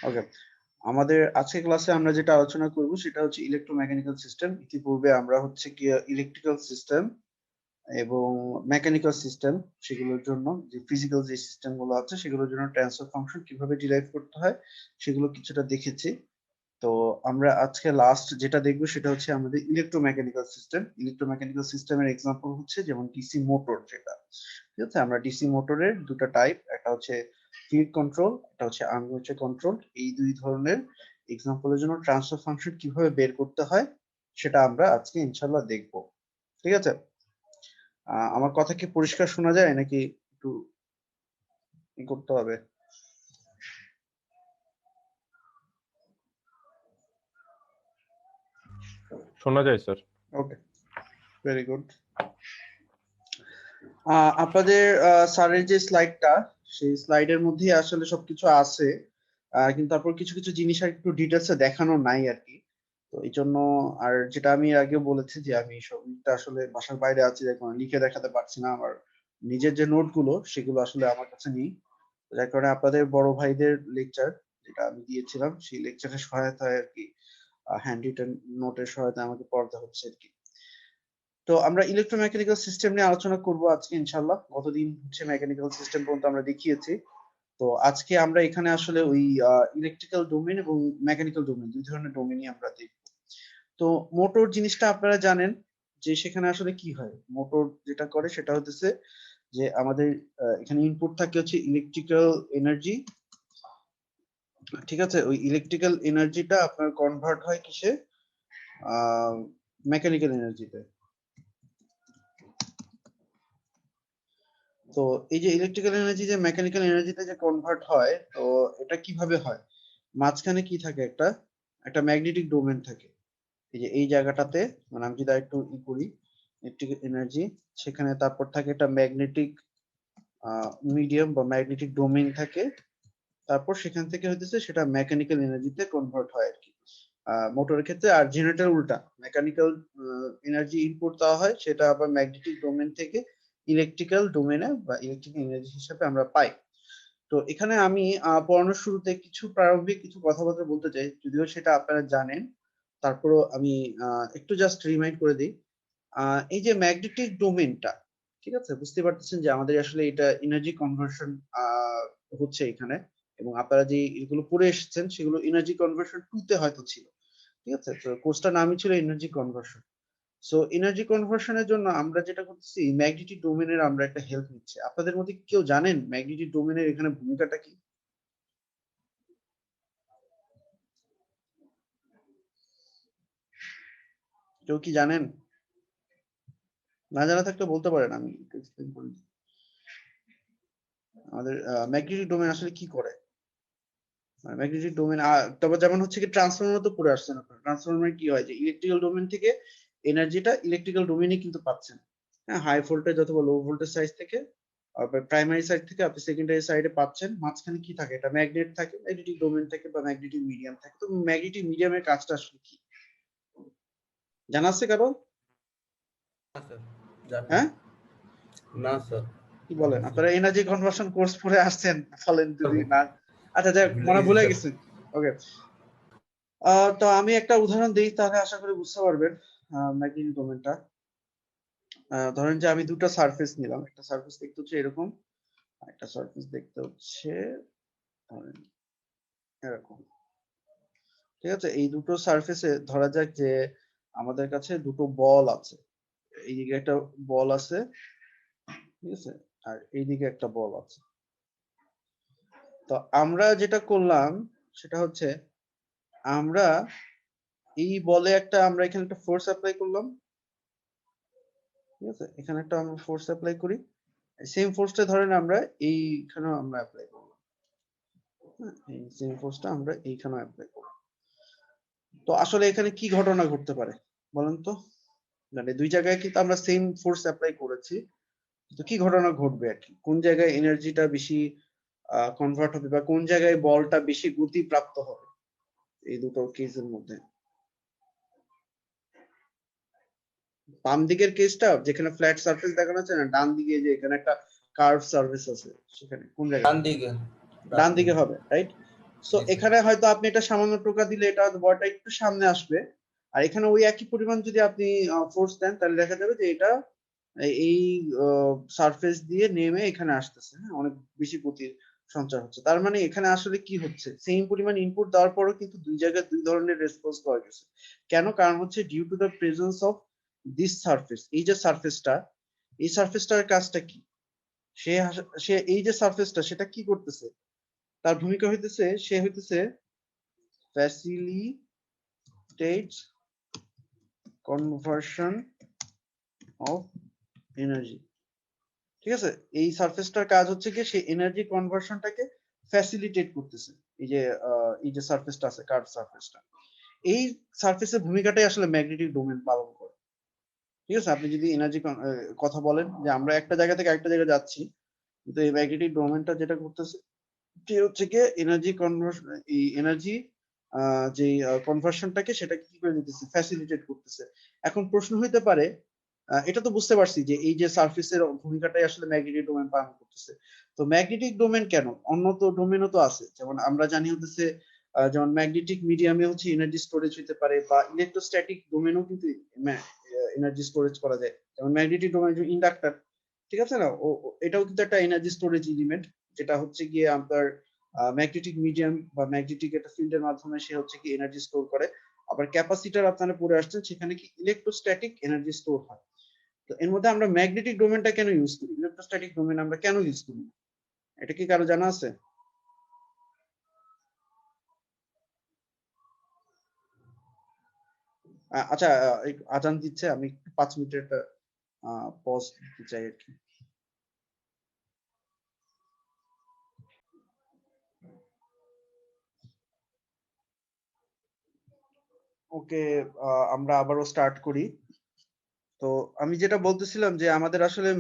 ওকে, আমাদের আজকের ক্লাসে আমরা যেটা আলোচনা করব সেটা হচ্ছে ইলেকট্রোমেকানিক্যাল সিস্টেম। ইতিপূর্বে আমরা হচ্ছে কি ইলেকট্রিক্যাল সিস্টেম এবং মেকানিক্যাল সিস্টেম, সেগুলোর জন্য যে ফিজিক্যাল যে সিস্টেম গুলো আছে সেগুলোর জন্য ট্রান্সফার ফাংশন কিভাবে ডিরাইভ করতে হয় সেগুলো কিছুটা দেখেছি। তো আমরা আজকে লাস্ট যেটা দেখবো সেটা হচ্ছে আমাদের ইলেকট্রোমেকানিক্যাল সিস্টেম। ইলেকট্রোমেকানিক্যাল সিস্টেমের এক্সাম্পল হচ্ছে যেমন ডিসি মোটর, যেটা ঠিক আছে। আমরা ডিসি মোটরের দুটো টাইপ, একটা হচ্ছে ফিল্ড কন্ট্রোল, একটা হচ্ছে আর্মেচার কন্ট্রোল। এই দুই ধরনের এক্সাম্পলের জন্য ট্রান্সফার ফাংশন কিভাবে বের করতে হয় সেটা আমরা আজকে ইনশাল্লাহ দেখব। ঠিক আছে, আমার কথা কি পরিষ্কার শোনা যায় নাকি একটু ই করতে হবে? শোনা যায় স্যার। ওকে, ভেরি গুড। আপনাদের স্যারের যে স্লাইডটা, সেই স্লাইডের মধ্যেই আসলে সবকিছু আছে, কিন্তু তারপর কিছু কিছু জিনিস আর একটু ডিটেলসে দেখানো নাই আর কি। তো এই জন্য, আর যেটা আমি আগে বলেছি যে আমি সবটা আসলে বাসার বাইরে আছি, এখন লিখে দেখাতে পারছি না। আমার নিজের যে নোটগুলো সেগুলো আসলে আমার কাছে নেই, যার কারণে আপনাদের বড় ভাইদের লেকচার যেটা আমি দিয়েছিলাম সেই লেকচারের সহায়তায় আর কি, হ্যান্ড রিটেন নোটের সহায়তায় আমাকে পড়তে হচ্ছে আর কি। তো আমরা ইলেকট্রোমেকানিক্যাল সিস্টেম নিয়ে আলোচনা করব আজকে ইনশাল্লাহ। গতদিন হচ্ছে মেকানিক্যাল সিস্টেম পর্যন্ত আমরা দেখিয়েছি। তো আজকে আমরা এখানে আসলে ওই ইলেকট্রিক্যাল ডোমেন এবং মেকানিক্যাল ডোমেন, দুই ধরনের ডোমেনই আমরা দেখব। তো মোটর জিনিসটা আপনারা জানেন যে সেখানে আসলে কি হয়। মোটর যেটা করে সেটা হচ্ছে যে আমাদের এখানে ইনপুট থাকে হচ্ছে ইলেকট্রিক্যাল এনার্জি, ঠিক আছে। ওই ইলেকট্রিক্যাল এনার্জিটা আপনার কনভার্ট হয় কিসে, মেকানিক্যাল এনার্জিতে। তো এই যে ইলেকট্রিক্যাল এনার্জি যে মেকানিক্যাল এনার্জিতে যে কনভার্ট হয়, তো এটা কিভাবে হয়? মাঝখানে কি থাকে, একটা একটা ম্যাগনেটিক ডোমেন থাকে। এই যে এই জায়গাটাতে, মানে আমি যদি একটু ই করি, ইলেকট্রিক্যাল এনার্জি, সেখানে তারপর থাকে একটা ম্যাগনেটিক মিডিয়াম বা ম্যাগনেটিক ডোমেন থাকে। তারপর সেখান থেকে হইতেছে সেটা মেকানিক্যাল এনার্জিতে কনভার্ট হয় আর কি, মোটরের ক্ষেত্রে। আর জেনারেটর উল্টা, মেকানিক্যাল এনার্জি ইনপুট দেওয়া হয়, সেটা আবার ম্যাগনেটিক ডোমেন থেকে ইলেকট্রিক্যাল ডোমেনে বা ইলেকট্রিক্যাল এনার্জি হিসেবে আমরা পাই। তো এখানে আমি পড়ানোর শুরুতে কিছু প্রারম্ভিক কিছু কথাবার্তা বলতে চাই, যদিও সেটা আপনারা জানেন, তারপরও আমি একটু জাস্ট রিমাইন্ড করে দিই। এই যে ম্যাগনেটিক ডোমেনটা, ঠিক আছে, বুঝতে পারতেছেন যে আমাদের আসলে এটা এনার্জি কনভার্সন হচ্ছে এখানে। এবং আপনারা যে এগুলো পড়ে এসেছেন সেগুলো এনার্জি কনভার্সন 2 তে হয়তো ছিল, ঠিক আছে। তো কোর্সটার নামই ছিল এনার্জি কনভার্সন। সো এনার্জি কনভার্সনের জন্য আমরা যেটা করতেছি, ম্যাগনেটিক ডোমেনের আমরা একটা হেল্প নিচ্ছি। আপনাদের মধ্যে কি কেউ জানেন ম্যাগনেটিক ডোমেনের এখানে ভূমিকাটা কি? কেউ কি জানেন? না জানা থাকলে বলতে পারেন, আমি একটু এক্সপ্লেইন করে দিই। আমাদের ম্যাগনেটিক ডোমেন আসলে কি করে। ম্যাগনেটিক ডোমেন, তারপর যেমন হচ্ছে কি ট্রান্সফরমার তো পড়ে আসছেন আপনারা। ট্রান্সফরমার কি হয়, যে ইলেকট্রিক্যাল ডোমেন থেকে এনার্জিটা ইলেকট্রিক্যাল ডোমেনে কিন্তু পাচ্ছেন। হ্যাঁ, হাই ভোল্টেজ অথবা লো ভোল্টেজ সাইড থেকে, প্রাইমারি সাইড থেকে আপনি সেকেন্ডারি সাইডে পাচ্ছেন। মাঝখানে কি থাকে, এটা ম্যাগনেট থাকে, ম্যাগনেটিক ডোমেন থাকে বা ম্যাগনেটিক মিডিয়াম থাকে। তো ম্যাগনেটিক মিডিয়ামের কাজটা আসলে কি জানা আছে কারো? না স্যার, জানি না। হ্যাঁ, না স্যার, কি জানি বলেন, না স্যার। আপনারা এনার্জি কনভার্সন কোর্স পড়ে আসছেন, বলেন যদি না। আচ্ছা যাক, ভুলে মানে গেছি ভুলে স্যার। গেছেন। ওকে, তো আমি একটা উদাহরণ দিই, তাহলে আশা করি বুঝতে পারবেন ম্যাগনেটিক ডোমেনটা। ধরেন যে আমি দুটো সারফেস নিলাম, একটা সারফেস দেখতে হচ্ছে এরকম, আর একটা সারফেস দেখতে হচ্ছে ধরেন এরকম, ঠিক আছে। এই দুটো সারফেসে ধরা যাক যে আমাদের কাছে দুটো বল আছে। এইদিকে একটা বল আছে, ঠিক আছে, আর এইদিকে একটা বল আছে। তো আমরা যেটা করলাম সেটা হচ্ছে, আমরা এই বলে আমরা এখানে একটা ফোর্স অ্যাপ্লাই করলাম, ঠিক আছে। এখানে একটা আমরা ফোর্স অ্যাপ্লাই করি, সেম ফোর্সটা ধরেন আমরা এইখানেও আমরা অ্যাপ্লাই করলাম। হ্যাঁ, এই সেম ফোর্সটা আমরা এইখানেও অ্যাপ্লাই করব। তো আসলে এখানে কি ঘটনা ঘটতে পারে বলেন তো? মানে দুই জায়গায় কিন্তু আমরা সেম ফোর্স অ্যাপ্লাই করেছি, তো কি ঘটনা ঘটবে আর কি, কোন জায়গায় এনার্জিটা বেশি কনভার্ট হবে বা কোন জায়গায় বলটা বেশি গতি প্রাপ্ত হবে এই দুটো কেসের মধ্যে? বাম দিকের কেসটা যেখানে ফ্ল্যাট সারফেস দেখানো আছে না, ডান দিকে যে এখানে একটা কার্ভ সারফেস আছে, সেখানে কোন জায়গায় ডান হবে? দিকে। ডান দিকে হবে, রাইট। সো জি, স্যার। এখানে হয়তো আপনি এটা সামান্য টোকা দিলে এটা বলটা একটু সামনে আসবে, আর এখানে ওই একই পরিমাণ যদি আপনি ফোর্স দেন তাহলে দেখা যাবে যে এটা এই সারফেস দিয়ে নেমে এখানে আসতেছে, হ্যাঁ, অনেক বেশি গতির সঞ্চার হচ্ছে। তার মানে এখানে আসলে কি হচ্ছে, সেম পরিমাণ ইনপুট দেওয়ার পরও কিন্তু দুই জায়গায় দুই ধরনের রেসপন্স পাওয়া গেছে। কেন? কারণ হচ্ছে due to the presence of this surface. এই যে সারফেসটা, এই সারফেসটার কাজটা কি? সে সে এই যে সারফেসটা সেটা কি করতেছে? তার ভূমিকা হইতেছে, সে হইতেছে facilitate conversion of energy। ঠিক আছে, এই সারফেসটার কাজ হচ্ছে কি সে এনার্জি কনভার্সনটাকে ফ্যাসিলিটেট করতেছে। এই যে সারফেসটা আছে, কার্ভ সারফেসটা, এই সারফেসের ভূমিকাটাই আসলে ম্যাগনেটিক ডোমেন পালন করে। ঠিক আছে, আপনি যদি এনার্জি কথা বলেন যে আমরা একটা জায়গা থেকে আরেকটা জায়গায় যাচ্ছি, কিন্তু এই ম্যাগনেটিক ডোমেনটা যেটা করতেছে যে হচ্ছে গিয়ে এনার্জি কনভার্সন, এই এনার্জি যে কনভার্সনটাকে সেটাকে কি করে দিতেছে, ফ্যাসিলিটেট করতেছে। এখন প্রশ্ন হইতে পারে, এটা তো বুঝতে পারছি যে এই যে সারফেসের ভূমিকাটাই আসলে ম্যাগনেটিক ডোমেন পালন করতেছে। তো ম্যাগনেটিক ডোমেন কেন? অন্য তো ডোমেনও তো আছে, যেমন আমরা জানি হচ্ছে যেমন ম্যাগনেটিক মিডিয়ামে হচ্ছে এনার্জি স্টোরেজ হতে পারে, বা ইলেকট্রোস্ট্যাটিক ডোমেনও কিন্তু এনার্জি স্টোরেজ করা যায়, যেমন ম্যাগনেটিক ডোমেন ইন্ডাক্টর। ঠিক আছে না, এটাও কিন্তু একটা এনার্জি স্টোরেজ এলিমেন্ট, যেটা হচ্ছে গিয়ে আপনার ম্যাগনেটিক মিডিয়াম বা ম্যাগনেটিক একটা ফিল্ডের মাধ্যমে সে হচ্ছে কি এনার্জি স্টোর করে। আবার ক্যাপাসিটর আপনারা পড়ে আসছেন, সেখানে কি ইলেকট্রোস্ট্যাটিক এনার্জি স্টোর হয়। তো এর মধ্যে আমরা ম্যাগনেটিক ডোমেনটা কেন ইউজ করি, ইলেকট্রোস্ট্যাটিক ডোমেন আমরা কেন ইউজ করি না? এটা কি কারো জানা আছে? আচ্ছা, আজান দিচ্ছে, আমি একটু 5 মিনিটের একটা পজ দিতে চাই আর কি। ওকে, আমরা আবারও স্টার্ট করি। তো আমি যেটা বলতেছিলাম যে আমাদের আসলে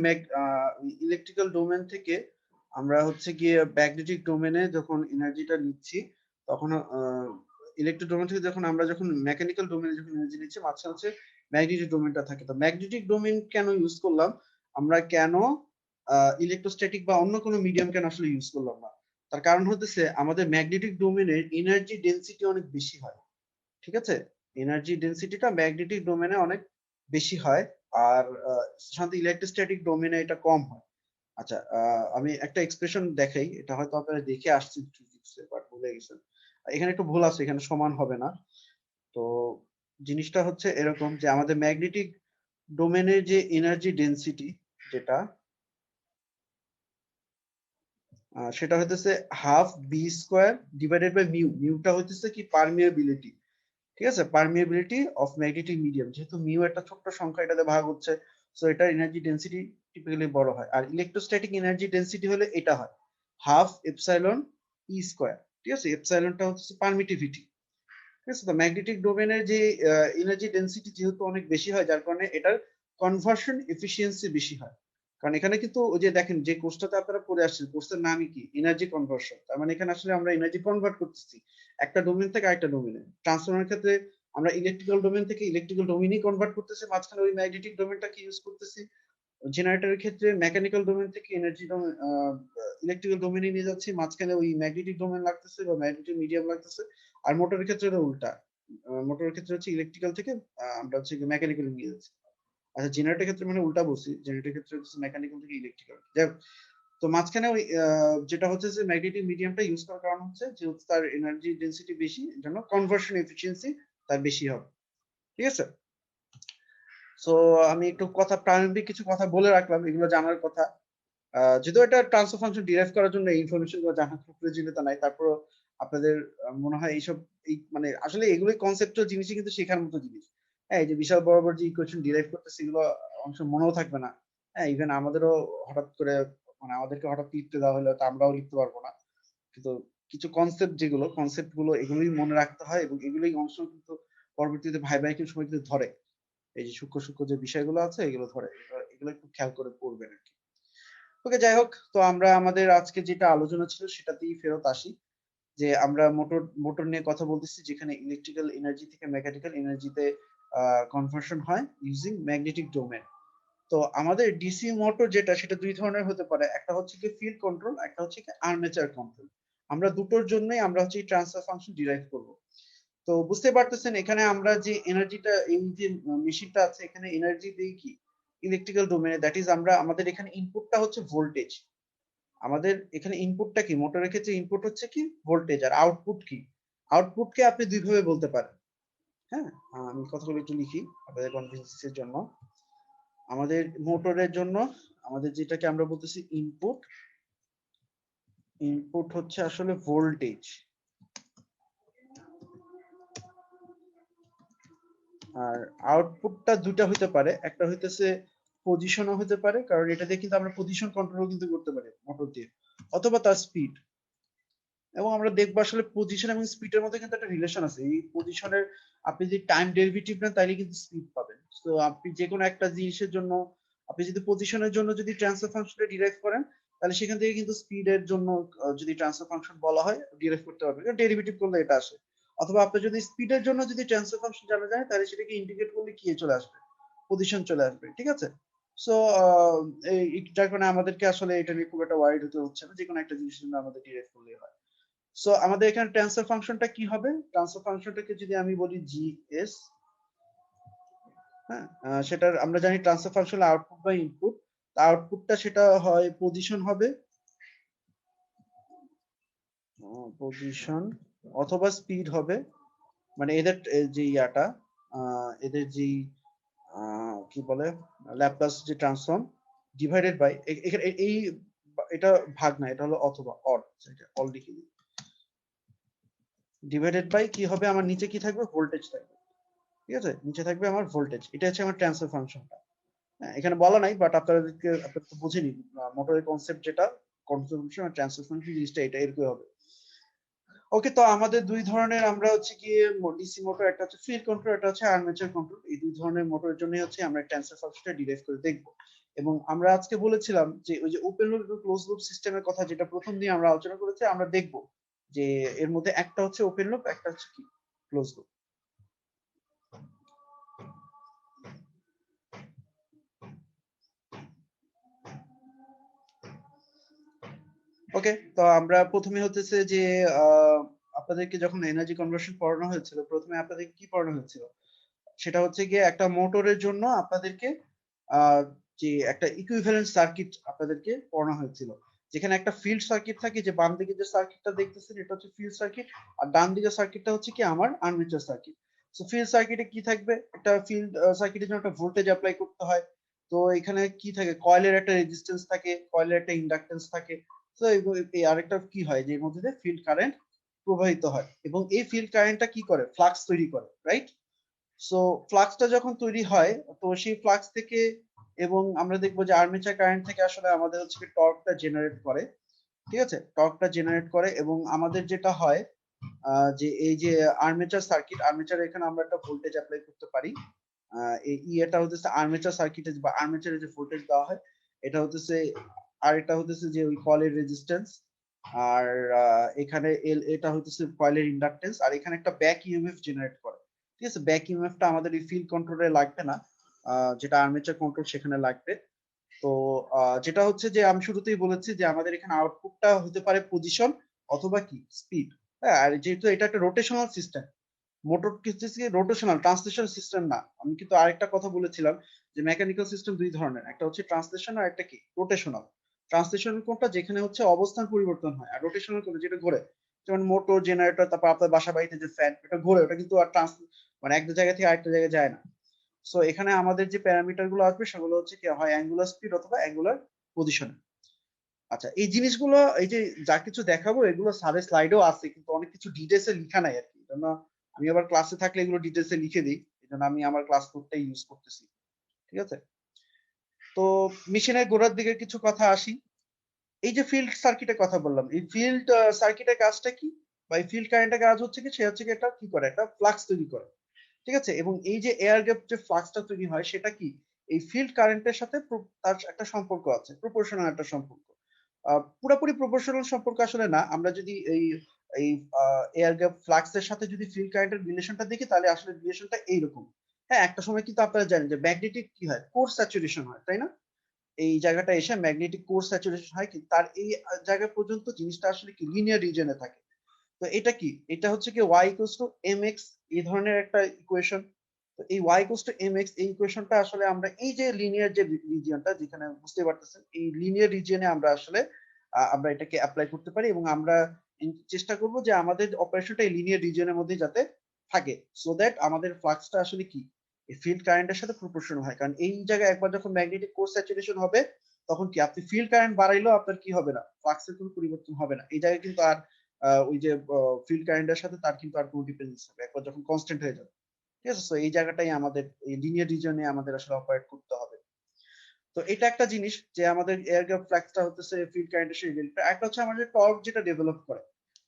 ইলেকট্রিক্যাল ডোমেন থেকে আমরা হচ্ছে গিয়ে ম্যাগনেটিক ডোমেনে যখন এনার্জিটা নিচ্ছি, তখন ইলেকট্রিক ডোমেন থেকে যখন মেকানিক্যাল ডোমেনে যখন এনার্জি নিচ্ছি, মাঝখানে হচ্ছে ম্যাগনেটিক ডোমেনটা থাকে। তো ম্যাগনেটিক ডোমেন কেন ইউজ করলাম আমরা, কেন ইলেকট্রোস্ট্যাটিক বা অন্য কোনো মিডিয়াম কেন আসলে ইউজ করলাম না? তার কারণ হতেছে আমাদের ম্যাগনেটিক ডোমেনের এনার্জি ডেনসিটি অনেক বেশি হয়। ঠিক আছে, এনার্জি ডেনসিটিটা ম্যাগনেটিক ডোমেনে অনেক বেশি হয়, আর সাধারণত ইলেকট্রোস্ট্যাটিক ডোমেনে এটা কম হয়। আচ্ছা, আমি একটা এক্সপ্রেশন দেখাই, এটা হয়তো আপনারা দেখে আসছেন ফিজিক্সে বাট ভুলে গেছেন। এখানে একটু ভুল আছে, এখানে সমান হবে না। তো জিনিসটা হচ্ছে এরকম যে আমাদের ম্যাগনেটিক ডোমেনের যে এনার্জি ডেনসিটি, যেটা সেটা হইতেছে half B square divided by mu. মিউটা হইতেছে কি পারমিয়াবিলিটি। ঠিক আছে, পারমিয়াবিলিটি অফ ম্যাগনেটিক মিডিয়াম, যেহেতু মিউ একটা ছোট্ট সংখ্যা, এটাতে ভাগ হচ্ছে, সো এটার এনার্জি ডেনসিটি টিপিক্যালি বড় হয়। আর ইলেকট্রোস্ট্যাটিক এনার্জি ডেনসিটি হলে এটা হয় হাফ এপসাইলন ই স্কোয়ার। ঠিক আছে, এপসাইলনটা হচ্ছে পারমিটিভিটি। ঠিক আছে, তো ম্যাগনেটিক ডোমেনের যে এনার্জি ডেনসিটি যেহেতু অনেক বেশি হয়, যার কারণে এটার কনভার্সন এফিসিয়েন্সি বেশি হয়। কারণ এখানে কিন্তু ওই যে দেখেন যে কোর্সটাতে আপনারা পড়ে আসছেন, কোর্সের নামই কি, এনার্জি কনভার্সন। তার মানে এখানে আসলে আমরা এনার্জি কনভার্ট করতেছি একটা ডোমেন থেকে আরেকটা ডোমেনে। ট্রান্সফরমারের ক্ষেত্রে আমরা ইলেকট্রিক্যাল ডোমেন থেকে ইলেকট্রিক্যাল ডোমেনই কনভার্ট করতেছি, মাঝখানে ওই ম্যাগনেটিক ডোমেনটাকে ইউজ করতেছি। জেনারেটরের ক্ষেত্রে মেকানিক্যাল ডোমেন থেকে এনার্জি ডোমেন ইলেকট্রিক্যাল ডোমেনে নিয়ে যাচ্ছি, মাঝখানে ওই ম্যাগনেটিক ডোমেন লাগতেছে বা ম্যাগনেটিক মিডিয়াম লাগতেছে। আর মোটরের ক্ষেত্রে এটা উল্টা, মোটরের ক্ষেত্রে হচ্ছে ইলেকট্রিক্যাল থেকে আমরা হচ্ছে মেকানিক্যাল নিয়ে যাচ্ছি। আচ্ছা, জেনারেটরের ক্ষেত্রে মানে উল্টা বলছি, জেনারেটরের ক্ষেত্রে হচ্ছে মেকানিক্যাল থেকে ইলেকট্রিক্যাল। যাই হোক, তো মাঝখানে ওই যেটা হচ্ছে যে ম্যাগনেটিক মিডিয়ামটা ইউজ করার কারণ হচ্ছে যেহেতু তার এনার্জি ডেনসিটি বেশি, এর জন্য কনভার্সন এফিসিয়েন্সি তার বেশি হবে। ঠিক আছে, সো আমি একটু কথা, প্রারম্ভিক কিছু কথা বলে রাখলাম, এগুলো জানার কথা। যদিও এটা ট্রান্সফার ফাংশন ডিরাইভ করার জন্য এই ইনফরমেশন গুলো জানার খুব প্রয়োজনীয়তা নাই, তারপরও আপনাদের মনে হয় এইসব এই মানে আসলে এগুলোই কনসেপ্টুয়াল জিনিসই কিন্তু শেখার মতো জিনিস। হ্যাঁ, এই যে বিশাল বড় বড় যে ইকুয়েশন ডিরাইভ করতেছে, এগুলো অনেক সময় মনেও থাকবে না। হ্যাঁ, ইভেন আমাদেরও হঠাৎ করে মানে আমাদেরকে হঠাৎ লিখতে দেওয়া হলে তো আমরাও লিখতে পারবো না। কিন্তু কিছু কনসেপ্ট, যেগুলো কনসেপ্ট গুলো এগুলোই মনে রাখতে হয়, এবং এগুলোই অংশ কিন্তু পরবর্তীতে ভাইবা এর সময় কিন্তু ধরে। এই যে সূক্ষ্ম সূক্ষ্ম যে বিষয়গুলো আছে এগুলো ধরে, এগুলো একটু খেয়াল করে পড়বেন আর কি। ওকে, যাই হোক, তো আমরা আমাদের আজকে যেটা আলোচনা ছিল সেটাতেই ফেরত আসি, যে আমরা মোটর মোটর নিয়ে কথা বলতেছি, যেখানে ইলেকট্রিক্যাল এনার্জি থেকে মেকানিক্যাল এনার্জিতে কনভার্সন হয় ইউজিং ম্যাগনেটিক ডোমেন। তো আমাদের ডিসি মোটর যেটা, সেটা দুই ধরনের হতে পারে, একটা হচ্ছে কি ফিল্ড কন্ট্রোল, একটা হচ্ছে কি আর্মেচার কন্ট্রোল। আমরা দুটোর জন্যই আমরা হচ্ছে ট্রান্সফার ফাংশন ডিরাইভ করব। তো বুঝতে পারতেছেন এখানে আমরা যে এনার্জিটা এই যে মেশিনটা আছে এখানে এনার্জি দেই কি ইলেকট্রিক্যাল ডোমেনে, দ্যাট ইজ আমরা আমাদের এখানে ইনপুটটা হচ্ছে ভোল্টেজ। আমাদের এখানে ইনপুটটা কি, মোটরের ক্ষেত্রে ইনপুট হচ্ছে কি ভোল্টেজ, আর আউটপুট কি, আউটপুটকে আপনি দুই ভাবে বলতে পারেন। হ্যাঁ, আমি কথাগুলো একটু লিখি আপনাদের কনফিডেন্সের জন্য। আমাদের মোটরের জন্য আমাদের যেটাকে আমরা বলতেছি ইনপুট, ইনপুট হচ্ছে আসলে ভোল্টেজ, আর আউটপুটটা দুইটা হইতে পারে, একটা হইতেছে পজিশনও হতে পারে, কারণ এটা দিয়ে কিন্তু আমরা পজিশন কন্ট্রোল কিন্তু করতে পারি মোটর দিয়ে, অথবা তার স্পিড। এবং আমরা দেখবো আসলে পজিশন এবং স্পিডের মধ্যে কিন্তু একটা রিলেশন আছে। এই পজিশনের আপনি যদি টাইম ডেরিভেটিভ নেন তাহলে কিন্তু স্পিড পাবেন। তো আপনি যে কোনো একটা জিনিসের জন্য আপনি যদি পজিশনের জন্য যদি ট্রান্সফার ফাংশনটা ডিরাইভ করেন তাহলে সেখান থেকে কিন্তু স্পিডের জন্য যদি ট্রান্সফার ফাংশন বলা হয় ডিরাইভ করতে পারবেন, ডেরিভেটিভ করলে এটা আসে। অথবা আপনি যদি স্পিডের জন্য যদি ট্রান্সফার ফাংশন জানা যায় তাহলে সেটাকে ইন্টিগ্রেট করলে কি চলে আসবে, পজিশন চলে আসবে। ঠিক আছে, সো যার কারণে আমাদেরকে আসলে এটা নিয়ে খুব একটা ওয়ারিড হতে হচ্ছে না, যে কোনো একটা জিনিসের জন্য আমাদের ডিরাইভ করলেই হয়। সো আমাদের এখানে ট্রান্সফার ফাংশনটা কি হবে, ট্রান্সফার ফাংশনটাকে যদি আমি বলি জিএস, হ্যাঁ, সেটার আমরা জানি ট্রান্সফার ফাংশন আউটপুট বা ইনপুট, আউটপুটটা সেটা হয় পজিশন হবে, পজিশন অথবা স্পিড হবে, মানে এদের যে ইয়াটা এদের যে কি বলে ল্যাপ্লাস যে ট্রান্সফর্ম ডিভাইডেড বাই এখানে এই এটা ভাগ না, এটা হলো অথবা অর, এটা অল লিখে দিই, ডিভাইডেড বাই কি হবে আমার নিচে কি থাকবে ভোল্টেজ থাকবে। ঠিক আছে, নিচে থাকবে আমার ভোল্টেজ, এটা হচ্ছে আমার ট্রান্সফার ফাংশনটা। হ্যাঁ, এখানে বলা নাই বাট আপনাদেরকে আপনারা তো বুঝে নিন মোটরের কনসেপ্ট যেটা কনফার্মেশন আর ট্রান্সফার ফাংশন জিনিসটা এটা এরকম হবে। ওকে, তো আমাদের দুই ধরনের আমরা হচ্ছে কি ডিসি মোটর, একটা হচ্ছে ফিল্ড কন্ট্রোল, একটা হচ্ছে আর্মেচার কন্ট্রোল, এই দুই ধরনের মোটরের জন্য হচ্ছে আমরা ট্রান্সফার ফাংশনটা ডিরাইভ করে দেখব। এবং আমরা আজকে বলেছিলাম যে ওই যে ওপেন লুপ এবং ক্লোজ লুপ সিস্টেমের কথা যেটা প্রথম দিন আমরা আলোচনা করেছি, আমরা দেখব যে এর মধ্যে একটা হচ্ছে ওপেন লুপ, একটা হচ্ছে কি ক্লোজ লুপ। ওকে, তো আমরা প্রথমে হতেছে যে আপনাদেরকে যখন এনার্জি কনভার্সন পড়ানো হয়েছিল প্রথমে আপনাদেরকে কি পড়ানো হয়েছিল, সেটা হচ্ছে গিয়ে একটা মোটরের জন্য আপনাদেরকে আহ, যে একটা ইকুইভ্যালেন্ট সার্কিট আপনাদেরকে পড়ানো হয়েছিল, যেখানে একটা ফিল্ড সার্কিট থাকে, যে বাম দিকে যে সার্কিটটা দেখতেছেন এটা হচ্ছে ফিল্ড সার্কিট, আর ডান দিকের সার্কিটটা হচ্ছে কি আমার আর্মেচার সার্কিট। সো ফিল্ড সার্কিটে কি থাকবে, একটা ফিল্ড সার্কিটের জন্য একটা ভোল্টেজ অ্যাপ্লাই করতে হয়। তো এখানে কি থাকে, কয়েলের একটা রেজিস্ট্যান্স থাকে, কয়েলের একটা ইন্ডাকটেন্স থাকে। তো এই আরেকটা কি হয় যে এর মধ্যে দিয়ে ফিল্ড কারেন্ট প্রবাহিত হয়, এবং এই ফিল্ড কারেন্টটা কি করে ফ্লাক্স তৈরি করে, রাইট? সো ফ্লাক্সটা যখন তৈরি হয় তো সেই ফ্লাক্স থেকে, এবং আমরা দেখবো যে আর্মেচার কারেন্ট থেকে আসলে আমাদের হচ্ছে টর্কটা জেনারেট করে। ঠিক আছে, টর্কটা জেনারেট করে, এবং আমাদের যেটা হয় যে এই যে আর্মেচার সার্কিট, আর্মেচার এখানে আমরা একটা ভোল্টেজ অ্যাপ্লাই করতে পারি। এই এটা হচ্ছে আর্মেচার সার্কিটে বা আর্মেচারে যে ভোল্টেজ দেওয়া হয় এটা হচ্ছে, আর এটা হচ্ছে যে ওই কয়েলের রেজিস্ট্যান্স, আর এখানে এটা হচ্ছে কয়েলের ইন্ডাকটেন্স, আর এখানে একটা ব্যাক ইএমএফ জেনারেট করে। ঠিক আছে, ব্যাক ইএমএফটা আমাদের এই ফিল্ড কন্ট্রোলে লাগবে না, যেটা আর্মেচার কন্ট্রোল সেখানে লাগবে। তো যেটা হচ্ছে যে আমি শুরুতেই বলেছি যে আমাদের এখানে আউটপুটটা হতে পারে পজিশন অথবা কি স্পিড। হ্যাঁ, আর যেহেতু এটা একটা রোটেশনাল সিস্টেম, মোটর কিছু রোটেশনাল ট্রান্সলেশন সিস্টেম না। আমি কিন্তু আরেকটা কথা বলেছিলাম যে মেকানিক্যাল সিস্টেম দুই ধরনের, একটা হচ্ছে ট্রান্সলেশন আর একটা কি রোটেশনাল। ট্রান্সলেশন কোনটা, যেখানে হচ্ছে অবস্থান পরিবর্তন হয়, আর রোটেশনাল কোনটা যেটা ঘোরে, যেমন মোটর, জেনারেটর, তারপর আপনার বাসা বাড়িতে যে ফ্যান এটা ঘোরে, ওটা কিন্তু আর মানে একটা জায়গা থেকে আরেকটা জায়গায় যায় না। সো এখানে আমাদের যে প্যারামিটার গুলো আসবে সেগুলো হচ্ছে কি হয় অ্যাঙ্গুলার স্পিড অথবা অ্যাঙ্গুলার পজিশন। আচ্ছা, এই জিনিসগুলো এই যে যা কিছু দেখাবো এগুলো স্যারের স্লাইডেও আছে, কিন্তু অনেক কিছু ডিটেলসে লেখা নাই আর কি, জন্য আমি আবার ক্লাসে থাকলে এগুলো ডিটেলসে লিখে দিই, এজন্য আমি আমার ক্লাস নোটটাই ইউজ করতেছি। ঠিক আছে, তো মেশিনের গোড়ার দিকে কিছু কথা আসি। এই যে ফিল্ড সার্কিটের কথা বললাম, এই ফিল্ড সার্কিটের কাজটা কি, বা এই ফিল্ড কারেন্টের কাজ হচ্ছে কি, সে হচ্ছে কি এটা কি করে, একটা ফ্লাক্স তৈরি করে। ঠিক আছে, এবং এই যে এয়ার গ্যাপ যে ফ্লাক্সটা তৈরি হয় সেটা কি এই ফিল্ড কারেন্টের সাথে তার একটা সম্পর্ক আছে, প্রপোর্শনাল একটা সম্পর্ক। পুরোপুরি প্রপোর্শনাল সম্পর্ক আসলে না, আমরা যদি এই এই এয়ার গ্যাপ ফ্লাক্সের সাথে যদি ফিল্ড কারেন্টের রিলেশনটা দেখি তাহলে আসলে রিলেশনটা এইরকম। হ্যাঁ, একটা সময় কিন্তু আপনারা জানেন যে ম্যাগনেটিক কি হয় কোর স্যাচুরেশন হয়, তাই না? এই জায়গাটা এসে ম্যাগনেটিক কোর স্যাচুরেশন হয়, কিন্তু তার এই জায়গা পর্যন্ত জিনিসটা আসলে কি লিনিয়ার রিজনে থাকে। তো এটা কি, এটা হচ্ছে কি y ইকুয়ালস টু mx, এই ধরনের একটা ইকুয়েশন। তো এই y ইকুয়ালস টু mx এই ইকুয়েশনটা আসলে আমরা এই যে লিনিয়ার যে রিজিয়নটা, যেখানে বুঝতে পারতেছেন এই লিনিয়ার রিজিয়নে আমরা আসলে আমরা এটাকে অ্যাপ্লাই করতে পারি, এবং আমরা চেষ্টা করব যে আমাদের অপারেশনটা এই লিনিয়ার রিজিয়নের মধ্যে যাতে থাকে, সো দ্যাট আমাদের ফ্লাক্সটা আসলে কি এই ফিল্ড কারেন্টের সাথে প্রপোর্শনাল হয়। কারণ এই জায়গায় একবার যখন ম্যাগনেটিক কোর স্যাচুরেশন হবে, তখন কি আপনি ফিল্ড কারেন্ট বাড়াইলেও আপনার কি হবে না, ফ্লাক্সের কোনো পরিবর্তন হবে না। এই জায়গায় কিন্তু আর ওই যে ফিল্ড কারেন্টের সাথে তার কিন্তু আর কোনো ডিপেন্ডেন্স হবে একবার যখন কনস্ট্যান্ট হয়ে যাবে। ঠিক আছে, সো এই জায়গাটাই আমাদের এই লিনিয়ার রিজনে আমাদের আসলে অপারেট করতে হবে। তো এটা একটা জিনিস যে আমাদের এয়ার গ্যাপ ফ্লাক্সটা হচ্ছে ফিল্ড কারেন্টের সাথে রিলেটেড। একটা হচ্ছে আমাদের টর্ক যেটা ডেভেলপ করে,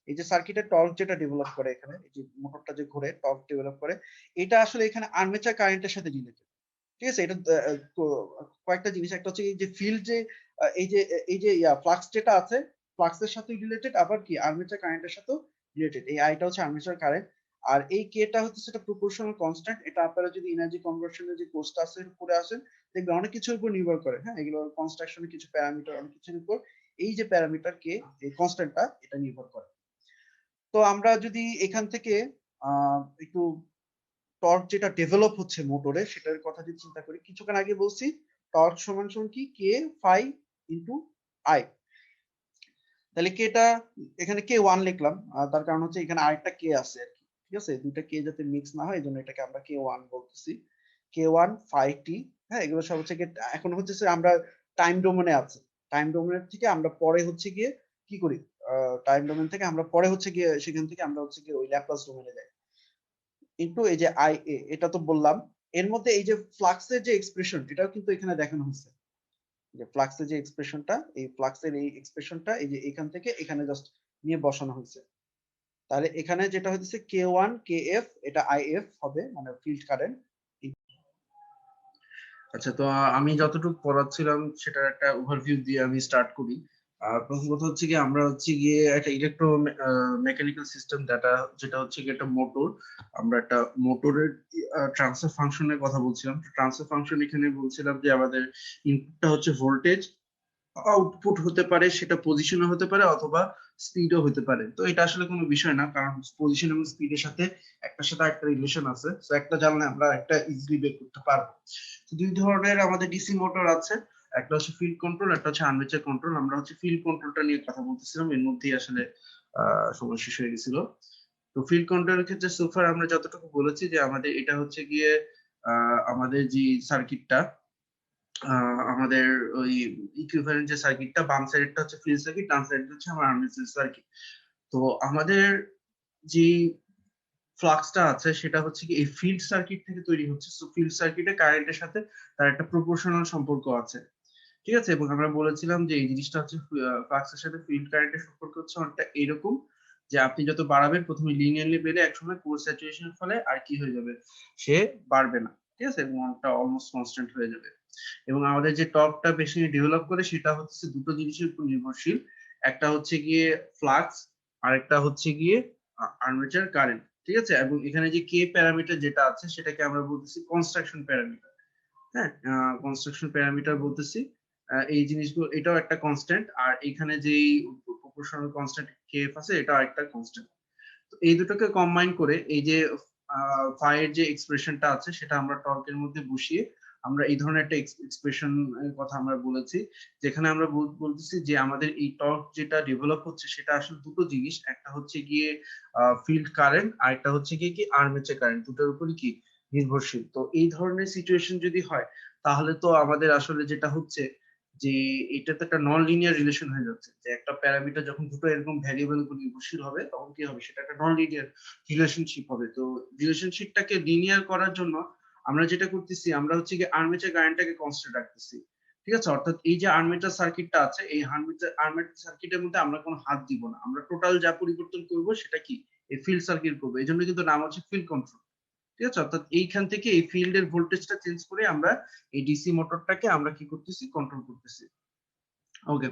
এই যে সার্কিটের টর্ক যেটা ডেভেলপ করে, এখানে এই যে মোটরটা যে ঘুরে টর্ক ডেভেলপ করে, এটা আসলে এখানে আর্মেচার কারেন্টের সাথে রিলেটেড। ঠিক আছে, এটা কয়েকটা জিনিস, একটা হচ্ছে এই যে ফিল্ড যে এই যে ফ্লাক্স যেটা আছে, ফ্লাক্সের সাথে রিলেটেড, আবার কি আর্মেচার কারেন্টের সাথেও রিলেটেড। এই আইটা হচ্ছে আর্মেচার কারেন্ট, আর এই কেটা হচ্ছে সেটা প্রপোর্শনাল কনস্ট্যান্ট। এটা আপনারা যদি এনার্জি কনভার্সনের যে কোর্সটা আছে পড়ে আসেন, দেখবেন অনেক কিছুর উপর নির্ভর করে। হ্যাঁ, এগুলো কনস্ট্রাকশনের কিছু প্যারামিটার, অনেক কিছুর উপর এই যে প্যারামিটার কে, এই কনস্ট্যান্টটা এটা নির্ভর করে। তো আমরা যদি এখান থেকে একটু টর্ক যেটা ডেভেলপ হচ্ছে মোটরে সেটার কথা যদি চিন্তা করি, কিছুক্ষণ আগে বলছি টর্ক সমান সমান কি কে ফাই ইনটু আই। তাহলে কেটা এখানে কে ওয়ান লিখলাম, তার কারণ হচ্ছে এখানে আরেকটা কে আছে আর কি। ঠিক আছে, দুইটা কে যাতে মিক্স না হয় এই জন্য এটাকে আমরা কে ওয়ান বলতেছি। কে ওয়ান ফাই টি, হ্যাঁ, এগুলো সব হচ্ছে গিয়ে এখন হচ্ছে আমরা টাইম ডোমেনে আছে। টাইম ডোমেনের থেকে আমরা পরে হচ্ছে গিয়ে কি করি, টাইম ডোমেন থেকে আমরা পরে হচ্ছে গিয়ে সেখান থেকে আমরা হচ্ছে গিয়ে ওই ল্যাপ্লাস ডোমেনে যাই। কিন্তু এই যে আই এ, এটা তো বললাম। এর মধ্যে এই যে ফ্লাক্সের যে এক্সপ্রেশন, এটাও কিন্তু এখানে দেখানো হচ্ছে, যে ফ্লাক্সের যে এক্সপ্রেশনটা, এই ফ্লাক্সের এই এক্সপ্রেশনটা এই যে এখান থেকে এখানে জাস্ট নিয়ে বসানো হয়েছে। তাহলে এখানে যেটা হচ্ছে কে ওয়ান কে এফ, এটা আই এফ হবে, মানে ফিল্ড কারেন্ট। আচ্ছা, তো আমি যতটুকু পড়াচ্ছিলাম সেটার একটা ওভারভিউ দিয়ে আমি স্টার্ট করি। প্রথম কথা হচ্ছে কি, আমরা হচ্ছে গিয়ে একটা ইলেকট্রো মেকানিক্যাল সিস্টেম ডাটা, যেটা হচ্ছে গিয়ে একটা মোটর। আমরা একটা মোটরের ট্রান্সফার ফাংশনের কথা বলছিলাম। ট্রান্সফার ফাংশন এখানে বলছিলাম যে আমাদের ইনপুটটা হচ্ছে ভোল্টেজ, আউটপুট হতে পারে সেটা পজিশনে হতে পারে অথবা স্পিডও হতে পারে। তো এটা আসলে কোনো বিষয় না, কারণ পজিশন এবং স্পিডের সাথে একটার সাথে একটা রিলেশন আছে। তো একটা জানলে আমরা একটা ইজিলি বের করতে পারবো। তো দুই ধরনের আমাদের ডিসি মোটর আছে, একটা হচ্ছে ফিল্ড কন্ট্রোল, একটা হচ্ছে আর্মেচার কন্ট্রোল। আমরা হচ্ছে ফিল্ড কন্ট্রোলটা নিয়ে কথা বলতেছিলাম, এর মধ্যেই আসলে সময় শেষ হয়ে গেছিল। তো ফিল্ড কন্ট্রোলের ক্ষেত্রে সোফার আমরা যতটুকু বলেছি যে আমাদের এটা হচ্ছে গিয়ে আমাদের যে সার্কিটটা, আমাদের ওই ইকুইভ্যালেন্ট যে সার্কিটটা, বাম সাইডটা হচ্ছে ফিল্ড সার্কিট, ডান সাইডটা হচ্ছে আমার আর্মেচার সার্কিট। তো আমাদের যে ফ্লাক্সটা আছে সেটা হচ্ছে কি এই ফিল্ড সার্কিট থেকে তৈরি হচ্ছে। সো ফিল্ড সার্কিটে কারেন্টের সাথে তার একটা প্রপোর্শনাল সম্পর্ক আছে। ঠিক আছে, এবং আমরা বলেছিলাম যে এই জিনিসটা হচ্ছে ফ্লাক্সের সাথে ফিল্ড কারেন্টের সম্পর্ক হচ্ছে অনেকটা এরকম, যে আপনি যত বাড়াবেন প্রথমে লিনিয়ারলি বেড়ে একসময় কোর স্যাচুরেশনের ফলে আর কি হয়ে যাবে, সে বাড়বে না। ঠিক আছে, এবং অনেকটা অলমোস্ট কনস্ট্যান্ট হয়ে যাবে। এবং আমাদের যে টর্কটা বেশি ডেভেলপ করে সেটা হচ্ছে দুটো জিনিসের উপর নির্ভরশীল। একটা হচ্ছে গিয়ে ফ্লাক্স, আর একটা হচ্ছে গিয়ে আর্মেচার কারেন্ট। ঠিক আছে, এবং এখানে যে কে প্যারামিটার যেটা আছে সেটাকে আমরা বলতেছি কনস্ট্রাকশন প্যারামিটার। হ্যাঁ, কনস্ট্রাকশন প্যারামিটার বলতেছি। এই জিনিসগুলো, এটাও একটা কনস্ট্যান্ট, আর এখানে যেই প্রপোর্শনাল কনস্ট্যান্ট কেএফ আছে এটাও একটা কনস্ট্যান্ট। তো এই দুটোকে কম্বাইন করে এই যে ফাই এর যে এক্সপ্রেশনটা আছে সেটা আমরা টর্কের মধ্যে বসিয়ে আমরা এই ধরনের একটা এক্সপ্রেশন কথা আমরা বলেছি, যেখানে আমরা বলতেছি যে আমাদের এই টর্ক যেটা ডেভেলপ হচ্ছে সেটা আসলে দুটো জিনিস, একটা হচ্ছে গিয়ে ফিল্ড কারেন্ট, আর একটা হচ্ছে গিয়ে কি আর্মেচার কারেন্ট, দুটোর উপরই কি নির্ভরশীল। তো এই ধরনের সিচুয়েশন যদি হয় তাহলে তো আমাদের আসলে যেটা হচ্ছে যে এটা তো একটা নন লিনিয়ার রিলেশন হয়ে যাচ্ছে, যে একটা প্যারামিটার যখন দুটো এরকম ভ্যারিয়েবল উপর নির্ভরশীল হবে তখন কি হবে, সেটা একটা নন লিনিয়ার রিলেশনশিপ হবে। তো রিলেশনশিপটাকে লিনিয়ার করার জন্য আমরা যেটা করতেছি, আমরা হচ্ছে কি আর্মেচার কারেন্টটাকে কনস্ট্যান্ট রাখতেছি। ঠিক আছে, অর্থাৎ এই যে আর্মেচার সার্কিটটা আছে এই আর্মেচার সার্কিটের মধ্যে আমরা কোনো হাত দিব না, আমরা টোটাল যা পরিবর্তন করব সেটা কি এই ফিল্ড সার্কিট করবো। এই জন্য কিন্তু নাম হচ্ছে ফিল্ড কন্ট্রোল। ঠিক আছে, অর্থাৎ এইখান থেকে এই ফিল্ডের ভোল্টেজটা চেঞ্জ করে আমরা এই ডিসি মোটরটাকে আমরা কি করতেছি, কন্ট্রোল করতেছি। ওকে,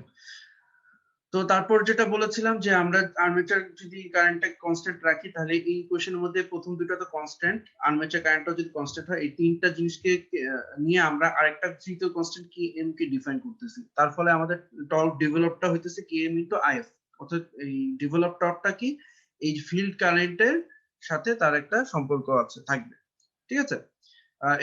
তো তারপর যেটা বলেছিলাম যে আমরা আর্মেচার যদি কারেন্টটা কনস্ট্যান্ট রাখি তাহলে এই কোশ্চেনের মধ্যে প্রথম দুটো তো কনস্ট্যান্ট, আর্মেচার কারেন্টটা যদি কনস্ট্যান্ট হয়, এই তিনটা জিনিসকে নিয়ে আমরা আরেকটা তৃতীয় কনস্ট্যান্ট কে এম কে ডিফাইন করতেছি। তার ফলে আমাদের টর্ক ডেভেলপটা হইতেছে কে এম ইনটু আইএফ। অর্থাৎ এই ডেভেলপ টর্কটা কি, এই ফিল্ড কারেন্টের সাথে তার একটা সম্পর্ক আছে থাকবে, ঠিক আছে।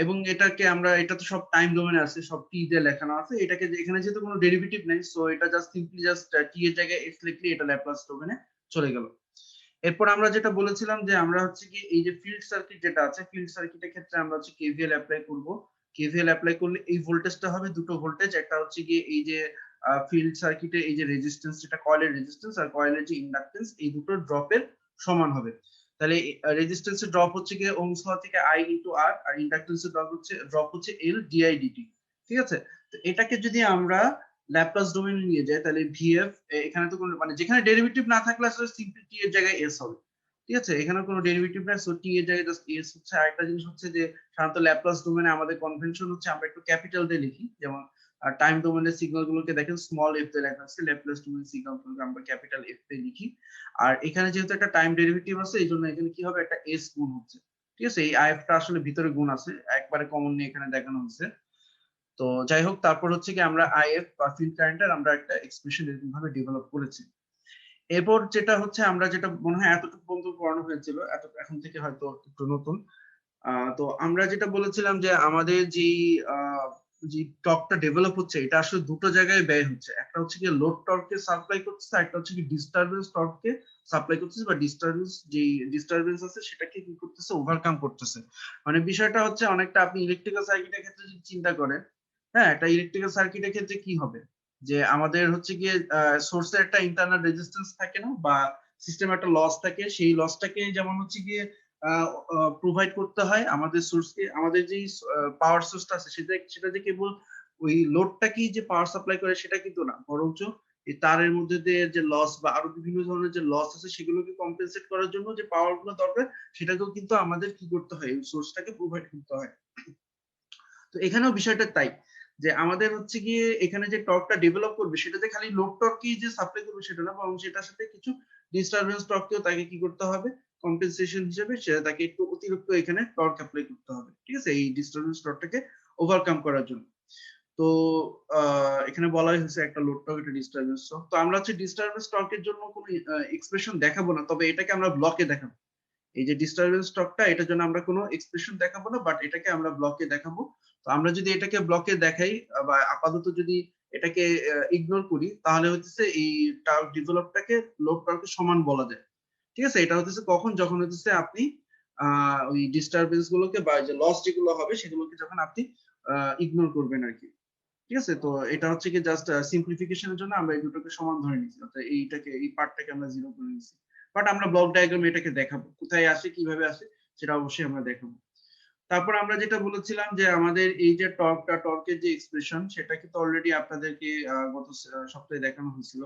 এবং এটাকে আমরা, এটা তো সব টাইম ডোমেনে আছে, সব টি দিয়ে লেখানো আছে, এটাকে এখানে যেহেতু কোনো ডেরিভেটিভ নেই, সো এটা জাস্ট সিম্পলি জাস্ট টি এর জায়গায় এক্স লিখলে এটা ল্যাপ্লাস ডোমেনে চলে গেল। এরপর আমরা যেটা বলেছিলাম যে আমরা হচ্ছে কি এই যে ফিল্ড সার্কিট যেটা আছে, ফিল্ড সার্কিটের ক্ষেত্রে আমরা হচ্ছে কেভিএল অ্যাপ্লাই করব। কেভিএল অ্যাপ্লাই করলে এই ভোল্টেজটা হবে দুটো ভোল্টেজ, একটা হচ্ছে কি এই যে ফিল্ড সার্কিটে এই যে রেজিস্ট্যান্স, যেটা কয়েলের রেজিস্ট্যান্স আর কয়েলের যে ইন্ডাকটেন্স, এই দুটো ড্রপের সমান হবে। তাহলে রেজিস্ট্যান্সের ড্রপ হচ্ছে কি ওহমস ল থেকে আই ইনটু আর, আর ইন্ডাকটেন্সের ড্রপ হচ্ছে এল ডিআই ডিটি, ঠিক আছে। তো এটাকে যদি আমরা ল্যাপ্লাস ডোমেইনে নিয়ে যায় তাহলে ভিএফ, এখানে তো কোনো মানে যেখানে ডেরিভেটিভ না থাকলে আসলে সিম্পলি টি এর জায়গায় এস হবে, ঠিক আছে। এখানে কোনো ডেরিভেটিভ নাই, সো টি এর জায়গায় জাস্ট এস হচ্ছে। আরেকটা জিনিস হচ্ছে যে সাধারণত ল্যাপ্লাস ডোমেইনে আমাদের কনভেনশন হচ্ছে আমরা একটু ক্যাপিটাল দিয়ে লিখি, যেমন টাইম ডোমেইনের সিগন্যাল গুলোকে দেখেন স্মল এফ দিয়ে লেখা আছে, ল্যাপ্লাস ডোমেইনের সিগন্যাল গুলোকে আমরা ক্যাপিটাল এফ দিয়ে লিখি। আর এখানে যেহেতু একটা টাইম ডেরিভেটিভ আছে এই জন্য এখানে কি হবে, একটা এস গুণ হচ্ছে, ঠিক আছে। এই আইএফটা আসলে ভিতরে গুণ আছে, একবারে কমন নিয়ে এখানে দেখানো হচ্ছে। তো যাই হোক, তারপর হচ্ছে কি আমরা আইএফ বা ফিল্ড কারেন্টের আমরা একটা এক্সপ্রেশন এরকম ভাবে ডেভেলপ করেছি। এরপর যেটা হচ্ছে আমরা যেটা মনে হয় এতটুকু পর্যন্ত পড়ানো হয়েছিল, এখন থেকে হয়তো একটু নতুন। তো আমরা যেটা বলেছিলাম যে আমাদের যে টর্কটা ডেভেলপ হচ্ছে এটা আসলে দুটো জায়গায় ব্যয় হচ্ছে, একটা হচ্ছে কি লোড টর্ককে সাপ্লাই করতেছে, একটা হচ্ছে কি ডিস্টারবেন্স টর্ককে সাপ্লাই করতেছে, বা ডিস্টারবেন্স আছে সেটাকে কি করতেছে, ওভারকাম করতেছে। মানে বিষয়টা হচ্ছে অনেকটা আপনি ইলেকট্রিক্যাল সার্কিটের ক্ষেত্রে যদি চিন্তা করেন, হ্যাঁ, একটা ইলেকট্রিক্যাল সার্কিটের ক্ষেত্রে কি হবে যে আমাদের হচ্ছে গিয়ে সোর্সের একটা ইন্টারনাল রেজিস্ট্যান্স থাকে না, বা সিস্টেম একটা লস থাকে, সেই লসটাকে যেমন হচ্ছে গিয়ে প্রোভাইড করতে হয় আমাদের সোর্সকে, আমাদের যে পাওয়ার সোর্সটা আছে সেটা যে কেবল ওই লোডটা কি যে পাওয়ার সাপ্লাই করে সেটা কিন্তু না, বরঞ্চ এই তারের মধ্যে দিয়ে যে লস বা আরো বিভিন্ন ধরনের যে লস আছে সেগুলোকে কম্পেনসেট করার জন্য যে পাওয়ার গুলো দরকার সেটাকেও কিন্তু আমাদের কি করতে হয়, এই সোর্সটাকে প্রোভাইড করতে হয়। তো এখানেও বিষয়টা তাই যে আমাদের হচ্ছে গিয়ে এখানে যে টর্কটা ডেভেলপ করবে সেটা যে খালি লোড টর্কই যে সাপ্লাই করবে সেটা না, বরং সেটার সাথে কিছু ডিস্টারবেন্স টর্ককেও তাকে কি করতে হবে, কম্পেনসেশন হিসেবে সেটা তাকে একটু অতিরিক্ত এখানে টর্ক অ্যাপ্লাই করতে হবে, ঠিক আছে, এই ডিস্টারবেন্স টর্কটাকে ওভারকাম করার জন্য। তো এখানে বলাই হয়েছে একটা লোড টর্ক, একটা ডিস্টারবেন্স টর্ক। তো আমরা হচ্ছে ডিস্টারবেন্স টর্কের জন্য কোনো এক্সপ্রেশন দেখাবো না, তবে এটাকে আমরা ব্লকে দেখাবো। এই যে ডিস্টারবেন্স টর্কটা এটার জন্য আমরা কোনো এক্সপ্রেশন দেখাবো না, বাট এটাকে আমরা ব্লকে দেখাবো। তো আমরা যদি এটাকে ব্লকে দেখাই বা আপাতত যদি এটাকে ইগনোর করি তাহলে হচ্ছে এই টর্ক ডেভেলপটাকে লোড টর্কের সমান বলা যায়, ঠিক আছে। এটা হচ্ছে কখন, যখন হচ্ছে আপনি ওই ডিস্টারবেন্স গুলোকে বা যে লস যেগুলো হবে সেগুলোকে যখন আপনি ইগনোর করবেন আর কি, ঠিক আছে। তো এটা হচ্ছে কি জাস্ট সিম্পলিফিকেশনের জন্য আমরা এই দুটোকে সমান ধরে নিচ্ছি, অর্থাৎ এই পার্টটাকে আমরা জিরো করে নিচ্ছি। বাট আমরা ব্লক ডায়াগ্রামে এটাকে দেখাবো কোথায় আসে কিভাবে আসে সেটা অবশ্যই আমরা দেখাবো। তারপর আমরা যেটা বলেছিলাম যে আমাদের এই যে টর্কের যে এক্সপ্রেশন সেটা কিন্তু অলরেডি আপনাদেরকে গত সপ্তাহে দেখানো হয়েছিল।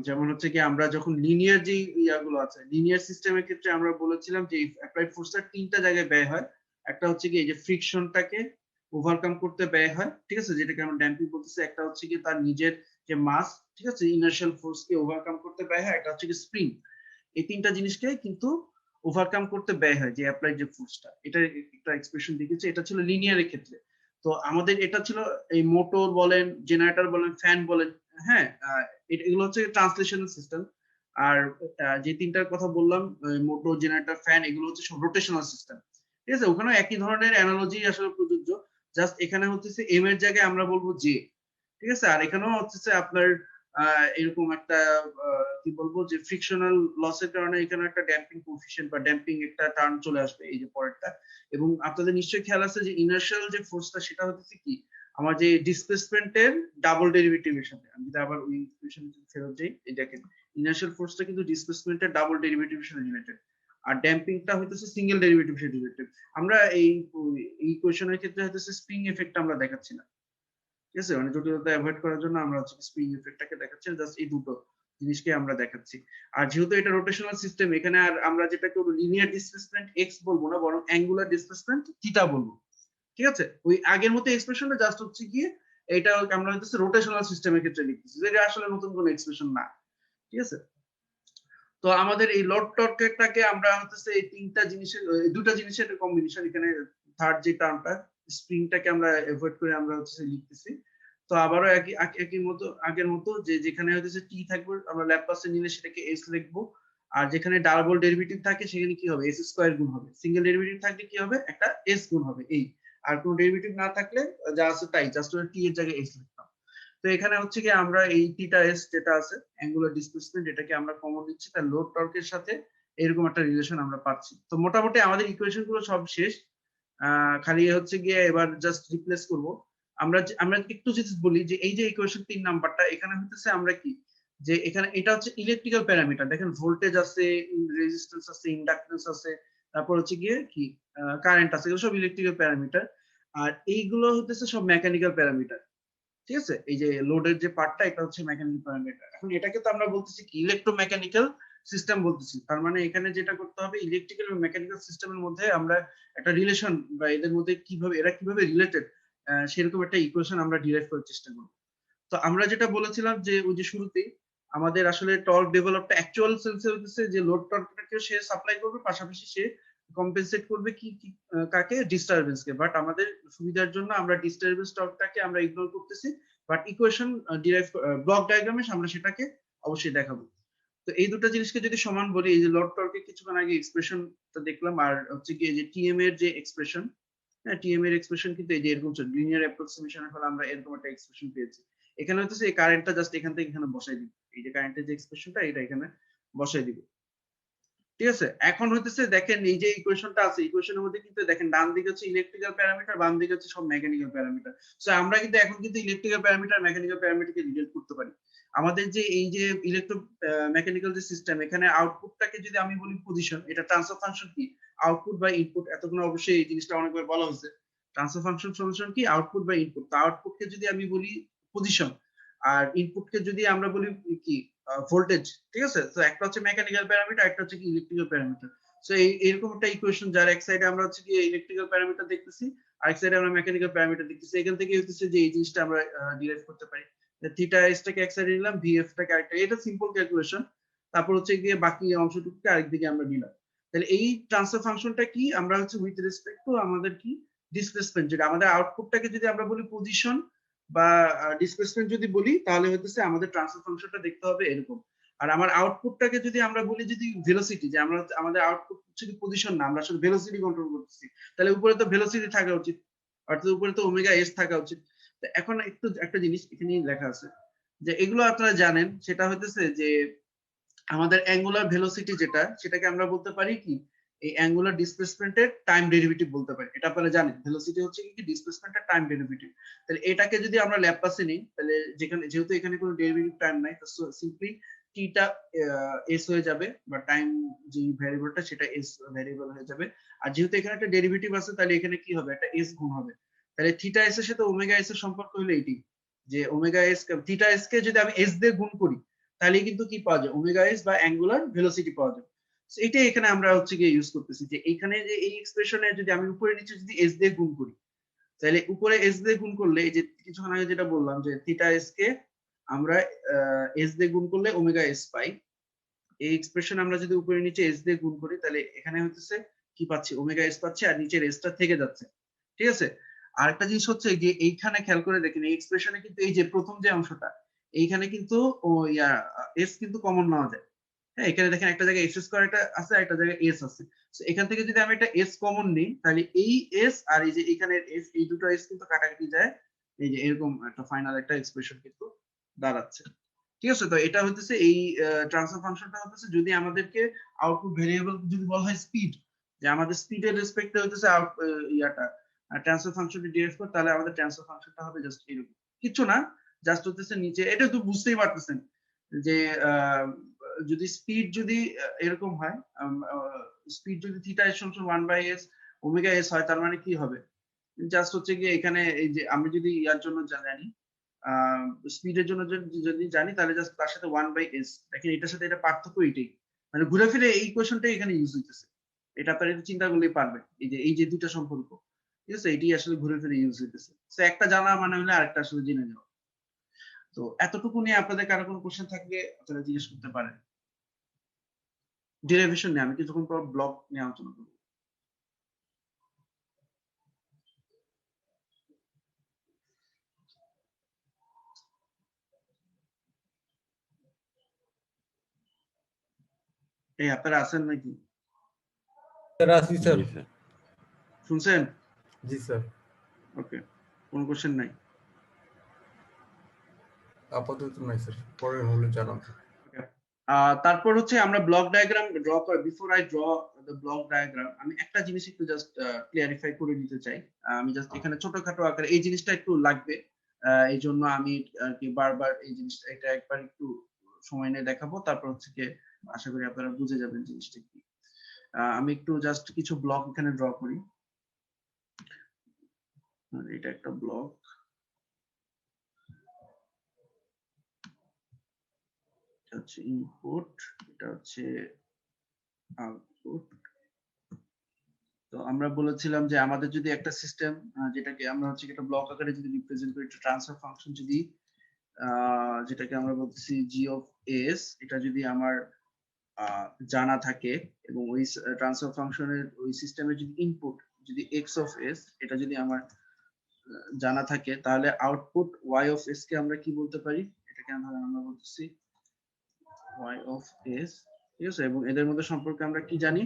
যেমন হচ্ছে কি আমরা যখন লিনিয়ার যে ইয়াগুলো আছে, লিনিয়ার সিস্টেমের ক্ষেত্রে আমরা বলেছিলাম যে অ্যাপ্লাইড ফোর্সটা তিনটা জায়গায় ব্যয় হয়। একটা হচ্ছে কি এই যে ফ্রিকশনটাকে ওভারকাম করতে ব্যয় হয়, ঠিক আছে, যেটাকে আমরা ড্যাম্পিং বলতেছি। একটা হচ্ছে কি তার নিজের যে মাস, ঠিক আছে, ইনার্শিয়াল ফোর্সকে ওভারকাম করতে ব্যয় হয়। একটা হচ্ছে কি স্প্রিং। এই তিনটা জিনিসকে কিন্তু ওভারকাম করতে ব্যয় হয় যে অ্যাপ্লাইড যে ফোর্সটা। এটা একটা এক্সপ্রেশন দেখেছি, এটা ছিল লিনিয়ারের ক্ষেত্রে। তো আমাদের এটা ছিল এই মোটর বলেন, জেনারেটর বলেন, ফ্যান বলেন, হ্যাঁ, এগুলো হচ্ছে ট্রান্সলেশনাল সিস্টেম। আর যে তিনটার কথা বললাম, মোটর, জেনারেটর, ফ্যান, এগুলো হচ্ছে সব রোটেশনাল সিস্টেম, ঠিক আছে। ওখানে একই ধরনের অ্যানালজি আসলে প্রযোজ্য, জাস্ট এখানে হচ্ছে এম এর জায়গায় আমরা বলবো জে, ঠিক আছে। আর এখানেও হচ্ছে আপনার এরকম একটা কি বলবো যে ফ্রিকশনাল লসের কারণে এখানে একটা ড্যাম্পিং কোএফিশিয়েন্ট বা ড্যাম্পিং একটা টার্ন চলে আসবে এই যে পরেরটা। এবং আপনাদের নিশ্চয়ই খেয়াল আছে যে ইনার্শিয়াল যে ফোর্সটা সেটা হচ্ছে কি আমার যে ডিসপ্লেসমেন্টের ডাবল ডেরিভেটিভের সাথে। আমি যদি আবার ওই ইকুয়েশন ফেরত যাই, এই দেখেন ইনার্শিয়াল ফোর্সটা কিন্তু ডিসপ্লেসমেন্টের ডাবল ডেরিভেটিভের সাথে রিলেটেড, আর ড্যাম্পিংটা হইতেছে সিঙ্গেল ডেরিভেটিভের সাথে রিলেটেড। আমরা এই ইকুয়েশনের ক্ষেত্রে হইতেছে স্প্রিং এফেক্ট আমরা দেখাচ্ছি না, ঠিক আছে, মানে জটিলতা অ্যাভয়েড করার জন্য আমরা হচ্ছে স্প্রিং এফেক্টটাকে দেখাচ্ছি, জাস্ট এই দুটো জিনিসকে আমরা দেখাচ্ছি। আর যেহেতু এটা রোটেশনাল সিস্টেম, এখানে আর আমরা যেটা করব লিনিয়ার ডিসপ্লেসমেন্ট এক্স বলবো না, বরং অ্যাঙ্গুলার ডিসপ্লেসমেন্ট থিটা বলবো, ঠিক আছে। ওই আগের মতো এক্সপ্রেশনটা জাস্ট হচ্ছে গিয়ে এটা আমরা হচ্ছে রোটেশনাল সিস্টেমের ক্ষেত্রে লিখতেছি, যেটা আসলে নতুন কোনো এক্সপ্রেশন না। ঠিক আছে, তো আমাদের এই লোড টর্কটাকে আমরা হচ্ছে এই তিনটা জিনিসের দুটা জিনিসের কম্বিনেশন, এখানে থার্ড যে টার্মটা স্প্রিংটাকে আমরা অ্যাভয়েড করে আমরা হচ্ছে লিখতেছি। তো আবারও একই মতো আগের মতো যে যেখানে হচ্ছে টি থাকবে আমরা ল্যাপ্লাসে নিলে সেটাকে এস লিখবো, আর যেখানে ডাবল ডেরিভেটিভ থাকে সেখানে কি হবে এস স্কয়ার গুণ হবে, সিঙ্গেল ডেরিভেটিভ থাকলে কি হবে একটা এস গুণ হবে এই, আর কোনো ডেরিভেটিভ না থাকলে যা আছে তাই, জাস্ট টি এর জায়গায় এস লিখতাম। তো এখানে হচ্ছে কি আমরা এই থিটা এস যেটা আছে অ্যাঙ্গুলার ডিসপ্লেসমেন্ট এটাকে আমরা কমন দিচ্ছি, তার লোড টর্কের সাথে এরকম একটা রিলেশন আমরা পাচ্ছি। তো মোটামুটি আমাদের ইকুয়েশন গুলো সব শেষ, খালি হচ্ছে গিয়ে এবার জাস্ট রিপ্লেস করব। আমরা একটু যদি বলি যে এই যে ইকুয়েশন 3 নাম্বারটা এখানে হচ্ছে আমরা কি যে এখানে এটা হচ্ছে ইলেকট্রিক্যাল প্যারামিটার, দেখেন ভোল্টেজ আছে, রেজিস্ট্যান্স আছে, ইন্ডাক্টেন্স আছে, তারপর হচ্ছে গিয়ে কি কারেন্ট আছে, এগুলো সব ইলেকট্রিক্যাল প্যারামিটার। আর এইগুলো হচ্ছে সব মেকানিক্যাল প্যারামিটার। ঠিক আছে, এই যে লোডের যে পার্টটা এটা হচ্ছে মেকানিক্যাল প্যারামিটার। এখন এটাকে তো আমরা বলতেছি কি ইলেকট্রোমেকানিক্যাল সিস্টেম বলতেছি, তার মানে এখানে যেটা করতে হবে ইলেকট্রিক্যাল এবং মেকানিক্যাল সিস্টেমের মধ্যে আমরা একটা রিলেশন বা এদের মধ্যে কিভাবে এরা কিভাবে রিলেটেড সেরকম একটা ইকুয়েশন আমরা ডিরাইভ করার চেষ্টা করব। তো আমরা যেটা বলেছিলাম যে ওই যে শুরুতেই আমাদের আসলে টর্ক ডেভেলপটা অ্যাকচুয়াল সেন্সে হচ্ছে যে লোড টর্কটাকে সে সাপ্লাই করবে, পাশাপাশি সে কম্পেনসেট করবে কি কাকে ডিস্টারবেন্স কে, বাট আমাদের সুবিধার জন্য আমরা ডিস্টারবেন্স টর্কটাকে আমরা ইগনোর করতেছি, বাট ইকুয়েশন ডিরাইভ ব্লক ডায়াগ্রামে আমরা সেটাকে অবশ্যই দেখাবো। তো এই দুটো জিনিসকে যদি সমান বলি, এই যে লোড টর্কে কিছুক্ষণ আগে এক্সপ্রেশনটা দেখলাম, আর হচ্ছে কি এই যে টিএম এর যে এক্সপ্রেশন, হ্যাঁ টিএম এর এক্সপ্রেশন কিন্তু এই যে এরকম লিনিয়ার অ্যাপ্রক্সিমেশনের ফলে আমরা এরকম একটা এক্সপ্রেশন পেয়েছি। এখানে হচ্ছে এই কারেন্টটা জাস্ট এখান থেকে এখানে বসাই দিব, এই যে কারেন্টের যে এক্সপ্রেশনটা এটা এখানে বসাই দিব। ঠিক আছে, এখন হইতেছে দেখেন এই যে ইকুয়েশনটা আছে ইকুয়েশনের মধ্যে কিন্তু দেখেন ডান দিকে হচ্ছে ইলেকট্রিক্যাল প্যারামিটার, বাম দিকে হচ্ছে সব মেকানিক্যাল প্যারামিটার। সো আমরা কিন্তু এখন কিন্তু ইলেকট্রিক্যাল প্যারামিটার মেকানিক্যাল প্যারামিটারকে রিলেট করতে পারি। আমাদের যে এই যে ইলেকট্রো মেকানিক্যাল যে সিস্টেম, এখানে আউটপুটটাকে যদি আমি বলি পজিশন, এটা ট্রান্সফার ফাংশন কি আউটপুট বা ইনপুট, এতক্ষণ অবশ্যই এই জিনিসটা অনেকবার বলা হয়েছে। ট্রান্সফার ফাংশন সলিউশন কি আউটপুট বা ইনপুট, তো আউটপুটকে যদি আমি বলি পজিশন আর ইনপুটকে যদি আমরা বলি কি ভোল্টেজ। ঠিক আছে, তো একটা হচ্ছে মেকানিক্যাল প্যারামিটার, একটা হচ্ছে কি ইলেকট্রিক্যাল প্যারামিটার। সো এরকম একটা ইকুয়েশন যার এক সাইডে আমরা হচ্ছে কি ইলেকট্রিক্যাল প্যারামিটার দেখতেছি, আরেক সাইডে আমরা মেকানিক্যাল প্যারামিটার দেখতেছি। এখান থেকে হচ্ছে যে এই জিনিসটা আমরা ডিরাইভ করতে পারি। থিটা এস টাকে এক সাইডে নিলাম, ভিএফ টাকে আরেকটা, এটা সিম্পল ক্যালকুলেশন। তারপর হচ্ছে গিয়ে বাকি অংশটুকুকে আরেকদিকে আমরা নিলাম। তাহলে এই ট্রান্সফার ফাংশনটা কি আমরা হচ্ছে উইথ রেসপেক্ট টু আমাদের কি ডিসপ্লেসমেন্ট, যেটা আমাদের আউটপুটটাকে যদি আমরা বলি পজিশন বা ডিসপ্লেসমেন্ট যদি বলি, তাহলে হচ্ছে আমাদের ট্রান্সফার ফাংশনটা দেখতে হবে এরকম। আর আমার আউটপুটটাকে যদি আমরা বলি যদি ভেলোসিটি, যে আমরা আমাদের আউটপুট যদি পজিশন না, আমরা আসলে ভেলোসিটি কন্ট্রোল করতেছি, তাহলে উপরে তো ভেলোসিটি থাকা উচিত, অর্থাৎ উপরে তো ওমেগা এস থাকা উচিত। তো এখন একটু একটা জিনিস এখানে লেখা আছে যে এগুলো আপনারা জানেন, সেটা হইতেছে যে আমাদের অ্যাঙ্গুলার ভেলোসিটি যেটা, সেটাকে আমরা বলতে পারি কি এই অ্যাঙ্গুলার ডিসপ্লেসমেন্টের টাইম ডেরিভেটিভ বলতে পারি। এটা আপনারা জানেন ভেলোসিটি হচ্ছে কি ডিসপ্লেসমেন্টের টাইম ডেরিভেটিভ। তাহলে এটাকে যদি আমরা ল্যাপ্লাসে নিই, তাহলে যেখানে যেহেতু এখানে কোনো ডেরিভেটিভ টাইম নাই, তো সিম্পলি টিটা এস হয়ে যাবে, বা টাইম যে ভ্যারিয়েবলটা সেটা এস ভ্যারিয়েবল হয়ে যাবে। আর যেহেতু এখানে একটা ডেরিভেটিভ আছে, তাহলে এখানে কি হবে একটা এস গুণ হবে। তাহলে থিটা এস এর সাথে ওমেগা এস এর সম্পর্ক হলো এটি, যে omega S theta S K যদি আমি এস দিয়ে গুণ করি, তাহলে কিন্তু কি পাওয়া যায় ওমেগা এস বা অ্যাঙ্গুলার ভেলোসিটি পাওয়া যায়। এটাই এখানে আমরা হচ্ছে গিয়ে ইউজ করতেছি, যে এখানে যে এই এক্সপ্রেশনে যদি আমি উপরে নিচে যদি এস দিয়ে গুণ করি, তাহলে উপরে এস দিয়ে গুণ করলে এই যে কিছুক্ষণ আগে যেটা বললাম যে থিটা এস কে আমরা এস দিয়ে গুণ করলে ওমেগা এস পাই। এই এক্সপ্রেশন আমরা যদি উপরে নিচে এস দিয়ে গুণ করি, তাহলে এখানে হচ্ছে কি পাচ্ছি ওমেগা এস পাচ্ছি, আর নিচের এসটা থেকে যাচ্ছে। ঠিক আছে, আরেকটা জিনিস হচ্ছে যে এইখানে খেয়াল করে দেখেন এই এক্সপ্রেশনে কিন্তু এই যে প্রথম যে অংশটা এইখানে কিন্তু এস কিন্তু কমন নেওয়া যায়। হ্যাঁ, এখানে দেখেন একটা জায়গায় এস স্কয়ার একটা আছে, একটা জায়গায় এস আছে। সো এখান থেকে যদি আমি একটা এস কমন নিই, তাহলে এই এস আর এই যে এখানে এস, এই দুটো এস কিন্তু কাটাকাটি যায়, এই যে এরকম একটা ফাইনাল একটা এক্সপ্রেশন কিন্তু দাঁড়াচ্ছে। ঠিক আছে, তো এটা হচ্ছে এই ট্রান্সফার ফাংশনটা হচ্ছে যদি আমাদেরকে আউটপুট ভেরিয়েবল যদি বলা হয় স্পিড, যে আমাদের স্পিডের রেসপেক্টে হচ্ছে আউট ইয়াটা ট্রান্সফার ফাংশনটি ডিরাইভ করে, তাহলে আমাদের ট্রান্সফার ফাংশনটা হবে জাস্ট এরকম কিছু না, জাস্ট হচ্ছে নিচে এটা তো বুঝতেই পারতেছেন যে যদি স্পিড যদি এরকম হয়, স্পিড যদি থিটা এস সমান 1/s ওমেগা এস হয়, তার মানে কি হবে জাস্ট হচ্ছে গিয়ে এখানে এই যে আমি যদি ইয়ার জন্য জানি স্পিডের জন্য যদি জানি, তাহলে জাস্ট তার সাথে 1/s, দেখেন এটার সাথে এটা পার্থক্য এটাই, মানে ঘুরে ফিরে এই ইকুয়েশনটাই এখানে ইউজ হইতেছে। এটা আপনারা একটু চিন্তা করলেই পারবেন, এই যে দুটো সম্পর্ক। ঠিক আছে, এটি আসলে ঘুরে ফিরে ইউজ হইতেছে। তো একটা জানা মানে হলে আরেকটা আসলে জেনে যাওয়া। তো এতটুকু নিয়ে আপনাদের কারো কোনো কোশ্চেন থাকলে আপনারা জিজ্ঞেস করতে পারেন। ডেরিভেশন নিয়ে আমি কিছুক্ষণ পর ব্লক নিয়ে আলোচনা করব। এই আপনারা আছেন নাকি? স্যার আসি স্যার। জি স্যার। শুনছেন? জি স্যার। ওকে, কোনো কোশ্চেন নাই? আপাতত নাই স্যার, পরে হলে জানাবো। তারপর হচ্ছে আমরা ব্লক ডায়াগ্রাম ড্র করে, before I draw the block diagram, আমি একটা জিনিস একটু জাস্ট ক্লিয়ারিফাই করে দিতে চাই। আমি জাস্ট এখানে ছোটখাটো আকারে এই জিনিসটা একটু লাগবে, এই জন্য আমি আর কি বারবার এই জিনিসটা এটা একবার একটু সময় নিয়ে দেখাবো, তারপর হচ্ছে কি আশা করি আপনারা বুঝে যাবেন জিনিসটা কি। আমি একটু জাস্ট কিছু ব্লক এখানে ড্র করি। এটা একটা ব্লক, এটা হচ্ছে ইনপুট, এটা হচ্ছে আউটপুট। তো আমরা বলেছিলাম যে আমাদের যদি একটা সিস্টেম, যেটাকে আমরা হচ্ছে একটা ব্লক আকারে যদি রিপ্রেজেন্ট করি, একটা ট্রান্সফার ফাংশন যদি যেটাকে আমরা বলতেছি জি অফ এস, এটা যদি আমার জানা থাকে এবং ওই ট্রান্সফার ফাংশনের ওই সিস্টেমের যদি ইনপুট যদি এক্স অফ এস, এটা যদি আমার জানা থাকে, তাহলে আউটপুট ওয়াই অফ এস কে আমরা কি বলতে পারি? এটাকে আমরা বলতেছি ওয়াই অফ এস। ঠিক আছে, এবং এদের মধ্যে সম্পর্কে আমরা কি জানি?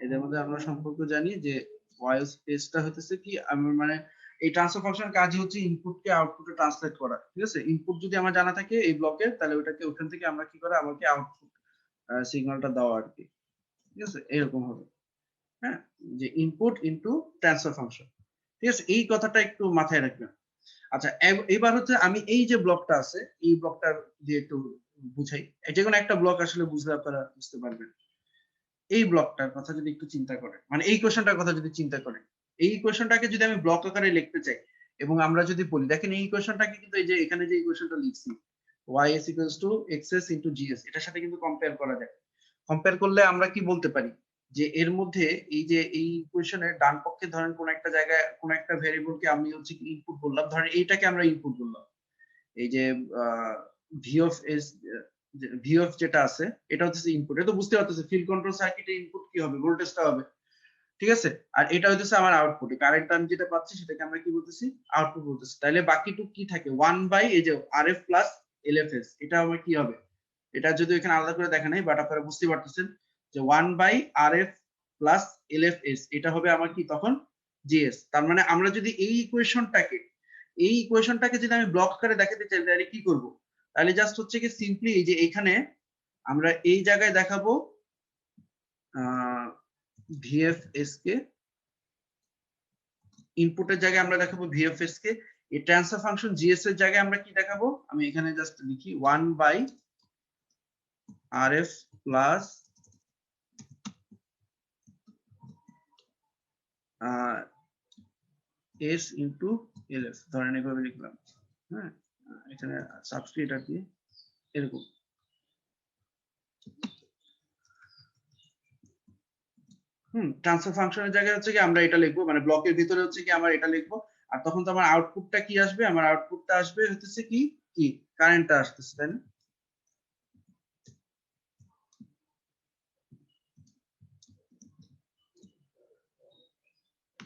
এদের মধ্যে আমরা সম্পর্ক জানি যে ওয়াই অফ এসটা হতেছে কি, আমার মানে এই ট্রান্সফার ফাংশন কাজ হচ্ছে ইনপুটকে আউটপুটে ট্রান্সলেট করা। ঠিক আছে, ইনপুট যদি আমার জানা থাকে এই ব্লকের, তাহলে ওটাকে ওখান থেকে আমরা কি করা, আমাকে আউটপুট সিগন্যালটা দেওয়া আর কি। ঠিক আছে, এরকম হবে। হ্যাঁ, যে ইনপুট ইনটু ট্রান্সফার ফাংশন। ঠিক আছে, এই কথাটা একটু মাথায় রাখবেন। আচ্ছা, এবার হচ্ছে আমি এই যে ব্লকটা আছে, এই ব্লকটা দিয়ে একটু বুঝাই। যে কোনো একটা ব্লক আসলে বুঝলে আপনারা বুঝতে পারবেন। এই ব্লকটার কথা যদি একটু চিন্তা করেন, মানে এই কোশ্চেনটার কথা যদি চিন্তা করেন, এই কোশ্চেনটাকে যদি আমি ব্লক আকারে লিখতে চাই এবং আমরা যদি বলি, দেখেন এই কোশ্চেনটাকে কিন্তু এই যে এখানে যে কোশ্চেনটা লিখছি y is equals to xs into gs, এটার সাথে কিন্তু কম্পেয়ার করা যায়। কম্পেয়ার করলে আমরা কি বলতে পারি যে এর মধ্যে এই যে এই কোশ্চেনের ডান পক্ষে ধরেন কোন একটা জায়গায় কোন একটা ভেরিয়েবলকে আমি হচ্ছে কি ইনপুট বললাম, ধরেন এইটাকে আমরা ইনপুট বললাম, এই যে V of S, V of যেটা আছে এটা হচ্ছে ইনপুট। এটা তো বুঝতে পারতেছে ফিল্ড কন্ট্রোল সার্কিটে ইনপুট কি হবে, ভোল্টেজটা হবে। ঠিক আছে, আর এটা হচ্ছে আমার আউটপুট, কারেন্ট আমি যেটা পাচ্ছি সেটাকে আমরা কি বলতেছি, আউটপুট বলতেছি। তাহলে বাকিটুকু কি থাকে, 1 বাই এই যে R F plus L F S, এটা আমার কি হবে, এটা যদি এখানে আলাদা করে দেখা নাই, বাট আপনারা বুঝতে পারতেছেন যে 1 by R F plus L F S, এটা হবে আমার কি তখন জিএস। তার মানে আমরা যদি এই ইকুয়েশনটাকে যদি আমি ব্লক আকারে দেখাতে চাই, তাহলে কি করব? তাহলে জাস্ট হচ্ছে কি সিম্পলি এই যে এখানে আমরা এই জায়গায় দেখাবো ভিএফএস কে, ইনপুটের জায়গায় আমরা দেখাবো ভিএফএস কে। এই ট্রান্সফার ফাংশন জিএস এর জায়গায় আমরা কি দেখাবো, আমি এখানে জাস্ট লিখি 1 by RF plus S into LF, ধরেন এভাবে লিখলাম। হ্যাঁ, এখানে সাবস্ক্রিপ্ট আর কি এরকম। ট্রান্সফার ফাংশনের জায়গায় হচ্ছে কি আমরা এটা লিখবো, মানে ব্লকের ভিতরে হচ্ছে কি আমরা এটা লিখবো। আর তখন তো আমার আউটপুটটা কি আসবে, আমার আউটপুটটা আসবে হচ্ছে কি কি কারেন্টটা আসতেছে, তাই না?